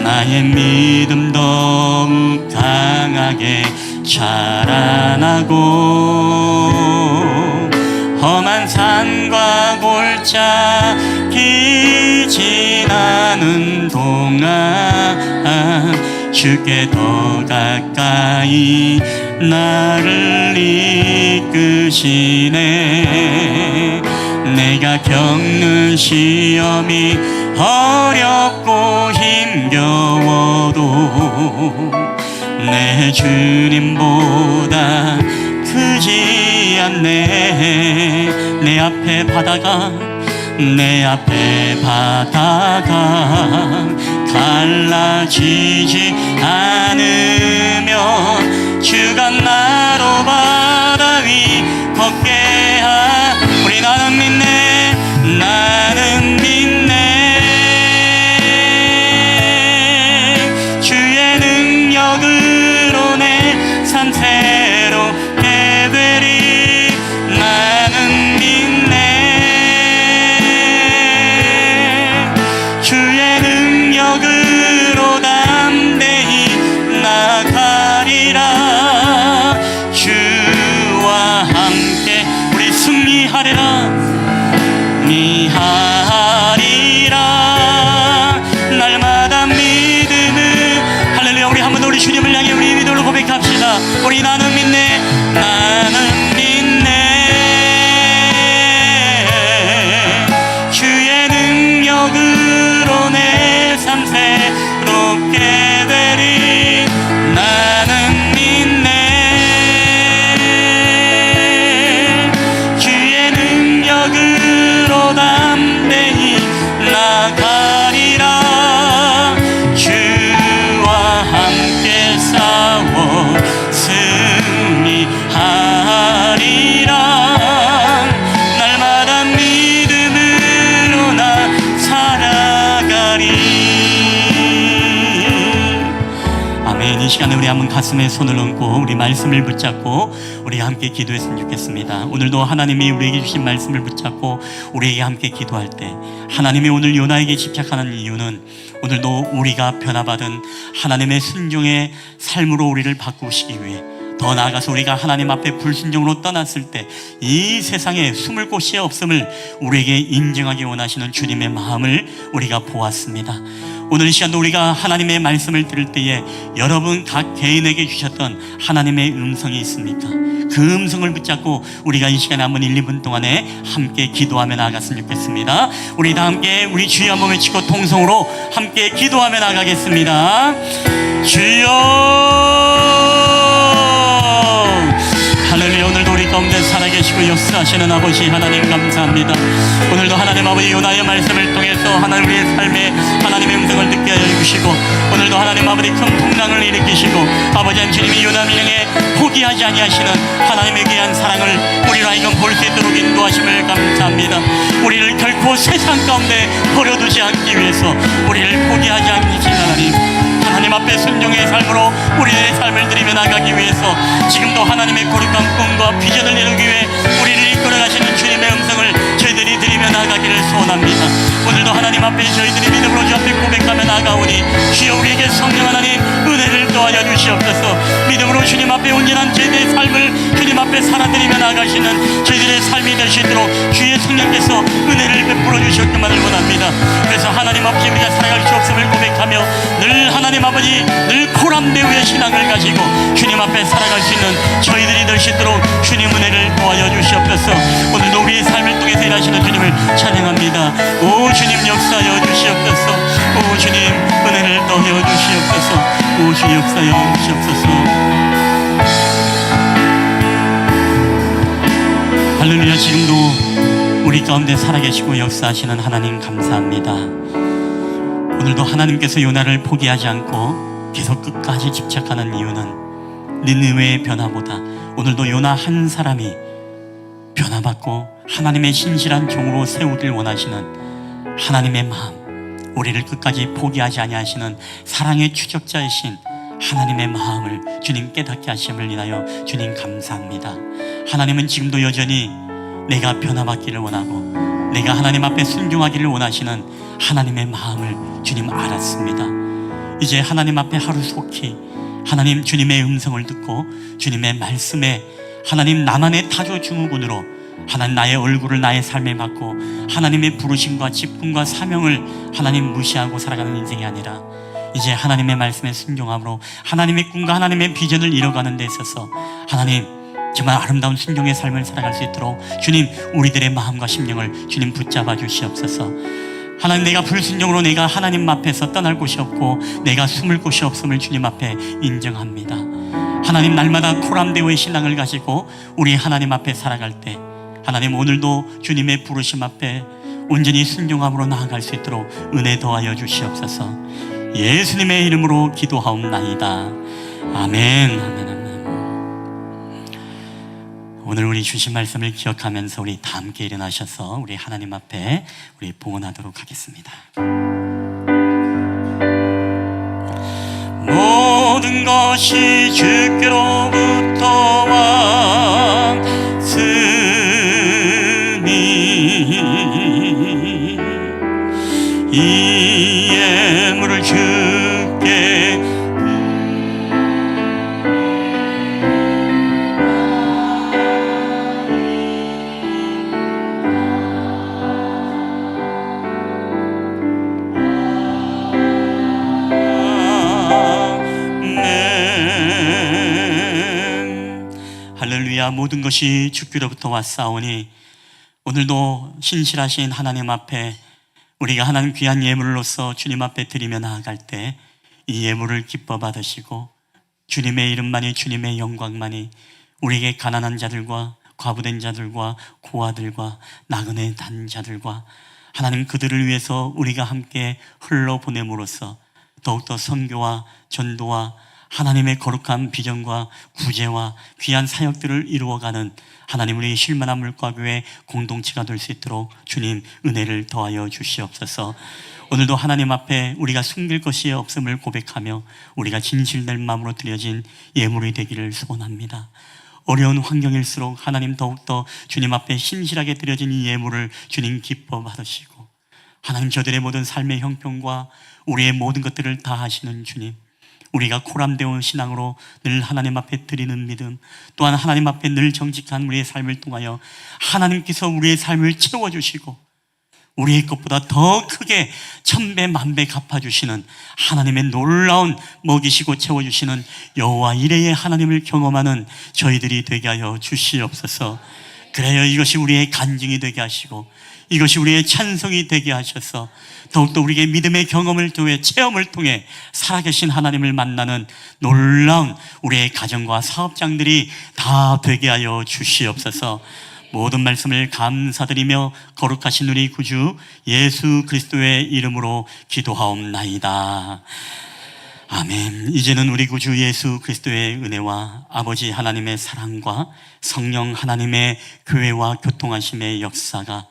나의 믿음 더욱 강하게 자라나고 험한 산과 골짜기 지나는 동안 주께 더 가까이 나를 이끄시네. 내가 겪는 시험이 어렵고 힘겨워도 내 주님보다 크지 않네. 내 앞에 바다가 내 앞에 바다가 갈라지지 않으며 주가 나로 바다 위 걷게 우리 나는 믿네 나는 믿네 주의 능력으로 내 삶 새롭게 되리 나는 믿네 주의 능력으로 담대히 나가리라 주와 함께 우리 승리하리라 승리하리라 날마다 믿음을 할렐루야 우리 한 번 더 우리 주님을 향해 우리 믿음으로 고백합시다 우리 나는 믿네 나는 믿네 주의 능력으로 내 삶 새롭게 되리 나는 믿네 주의 능력으로 담대히 나가리라 주와 함께 싸워 승리하리라 날마다 믿음으로 나 살아가리 아멘. 이 시간에 우리 한번 가슴에 손을 얹고 우리 말씀을 붙잡고 우리 함께 기도했으면 좋겠습니다. 오늘도 하나님이 우리에게 주신 말씀을 붙잡고 우리에게 함께 기도할 때 하나님이 오늘 요나에게 집착하는 이유는 오늘도 우리가 변화받은 하나님의 순종의 삶으로 우리를 바꾸시기 위해 더 나아가서 우리가 하나님 앞에 불순종으로 떠났을 때 이 세상에 숨을 곳이 없음을 우리에게 인정하기 원하시는 주님의 마음을 우리가 보았습니다. 오늘 이 시간도 우리가 하나님의 말씀을 들을 때에 여러분 각 개인에게 주셨던 하나님의 음성이 있습니까? 그 음성을 붙잡고 우리가 이 시간에 한번 1, 2분 동안에 함께 기도하며 나아갔으면 좋겠습니다. 우리 다 함께 우리 주여 한번 외치고 통성으로 함께 기도하며 나가겠습니다. 주여 할렐루야. 오늘도 우리 가운데 살아계시고 역사하시는 아버지 하나님 감사합니다. 오늘도 하나님 아버지 요나의 말씀을 통해서 하나님 우리의 삶에 하나님의 음성을 듣게 하여 주시고 오늘도 하나님 아버지 큰 풍랑을 일으키시고 아버지 하나님이 요나를 향해 포기하지 아니하시는 하나님의 귀한 사랑을 우리로 하여금 볼 수 있도록 인도하심을 감사합니다. 우리를 결코 세상 가운데 버려두지 않기 위해서 우리를 포기하지 않으신 하나님 앞에 순종의 삶으로 우리의 삶을 드리며 나가기 위해서 지금도 하나님의 거룩한 꿈과 비전을 이루기 위해 우리를 이끌어가시는 주님의 음성을 저희들이 드리며 나가기를 소원합니다. 오늘도 하나님 앞에 저희들이 믿음으로 주 앞에 고백하며 나가오니 주여 우리에게 성령 하나님 은혜를 더하여 주시옵소서. 믿음으로 주님 앞에 온전한 저희들의 삶을 주님 앞에 살아드리며 나가시는 저희들의 삶이 될 수 있도록 주의 성령께서 은혜를 베풀어 주셨기만을 원합니다. 그래서 하나님 앞에 우리가 살아갈 수 없음을 고백하며 늘 하나님 아버지 늘 코람배우의 신앙을 가지고 주님 앞에 살아갈 수 있는 저희들이 될 수 있도록 주님 은혜를 도와여 주시옵소서. 오늘도 우리의 삶을 통해서 일하시는 주님을 찬양합니다. 오 주님 역사여 주시옵소서. 오 주님 은혜를 더하여 주시옵소서. 오 주 역사여 주시옵소서. 할렐루야. 지금도 우리 가운데 살아계시고 역사하시는 하나님 감사합니다. 오늘도 하나님께서 요나를 포기하지 않고 계속 끝까지 집착하는 이유는 니느웨의 변화보다 오늘도 요나 한 사람이 변화받고 하나님의 신실한 종으로 세우길 원하시는 하나님의 마음, 우리를 끝까지 포기하지 아니하시는 사랑의 추적자이신 하나님의 마음을 주님 깨닫게 하심을 인하여 주님 감사합니다. 하나님은 지금도 여전히 내가 변화받기를 원하고 내가 하나님 앞에 순종하기를 원하시는 하나님의 마음을 주님 알았습니다. 이제 하나님 앞에 하루속히 하나님 주님의 음성을 듣고 주님의 말씀에 하나님 나만의 타조 증후군으로 하나님 나의 얼굴을 나의 삶에 받고 하나님의 부르심과 직분과 사명을 하나님 무시하고 살아가는 인생이 아니라 이제 하나님의 말씀에 순종함으로 하나님의 꿈과 하나님의 비전을 이뤄가는 데 있어서 하나님 정말 아름다운 순종의 삶을 살아갈 수 있도록 주님 우리들의 마음과 심령을 주님 붙잡아 주시옵소서. 하나님 내가 불순종으로 내가 하나님 앞에서 떠날 곳이 없고 내가 숨을 곳이 없음을 주님 앞에 인정합니다. 하나님 날마다 코람데오의 신앙을 가지고 우리 하나님 앞에 살아갈 때 하나님 오늘도 주님의 부르심 앞에 온전히 순종함으로 나아갈 수 있도록 은혜 더하여 주시옵소서. 예수님의 이름으로 기도하옵나이다. 아멘, 아멘, 아멘. 오늘 우리 주신 말씀을 기억하면서 우리 다 함께 일어나셔서 우리 하나님 앞에 우리 봉헌하도록 하겠습니다. 모든 것이 주께로부터 왔으니 이 예물을 주께 할렐루야. 모든 것이 주께로부터 왔사오니 오늘도 신실하신 하나님 앞에 우리가 하나님 귀한 예물로서 주님 앞에 드리며 나아갈 때 이 예물을 기뻐 받으시고 주님의 이름만이, 주님의 영광만이 우리에게 가난한 자들과 과부된 자들과 고아들과 나그네 단 자들과 하나님 그들을 위해서 우리가 함께 흘러보냄으로써 더욱더 선교와 전도와 하나님의 거룩한 비전과 구제와 귀한 사역들을 이루어가는 하나님 우리 실만한 물가교회 공동체가 될 수 있도록 주님 은혜를 더하여 주시옵소서. 오늘도 하나님 앞에 우리가 숨길 것이 없음을 고백하며 우리가 진실될 마음으로 드려진 예물이 되기를 소원합니다. 어려운 환경일수록 하나님 더욱더 주님 앞에 신실하게 드려진 이 예물을 주님 기뻐 받으시고 하나님 저들의 모든 삶의 형편과 우리의 모든 것들을 다 하시는 주님, 우리가 코람되어 신앙으로 늘 하나님 앞에 드리는 믿음, 또한 하나님 앞에 늘 정직한 우리의 삶을 통하여 하나님께서 우리의 삶을 채워주시고 우리의 것보다 더 크게 천배 만배 갚아주시는 하나님의 놀라운 먹이시고 채워주시는 여호와 이레의 하나님을 경험하는 저희들이 되게 하여 주시옵소서. 그래야 이것이 우리의 간증이 되게 하시고 이것이 우리의 찬송이 되게 하셔서 더욱더 우리에게 믿음의 경험을 통해 체험을 통해 살아계신 하나님을 만나는 놀라운 우리의 가정과 사업장들이 다 되게 하여 주시옵소서. 모든 말씀을 감사드리며 거룩하신 우리 구주 예수 그리스도의 이름으로 기도하옵나이다. 아멘. 이제는 우리 구주 예수 그리스도의 은혜와 아버지 하나님의 사랑과 성령 하나님의 교회와 교통하심의 역사가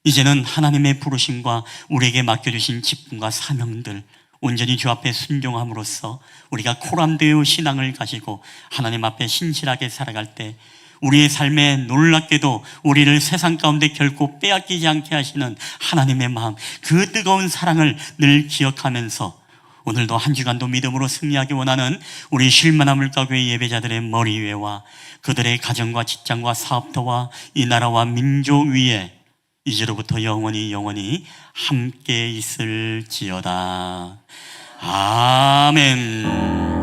이제는 하나님의 부르심과 우리에게 맡겨주신 직분과 사명들 온전히 주 앞에 순종함으로써 우리가 코람되어 신앙을 가지고 하나님 앞에 신실하게 살아갈 때 우리의 삶에 놀랍게도 우리를 세상 가운데 결코 빼앗기지 않게 하시는 하나님의 마음, 그 뜨거운 사랑을 늘 기억하면서 오늘도 한 주간도 믿음으로 승리하기 원하는 우리 쉴만한 물가교회 예배자들의 머리 위에와 그들의 가정과 직장과 사업터와 이 나라와 민족 위에 이제로부터 영원히 함께 있을지어다. 아멘.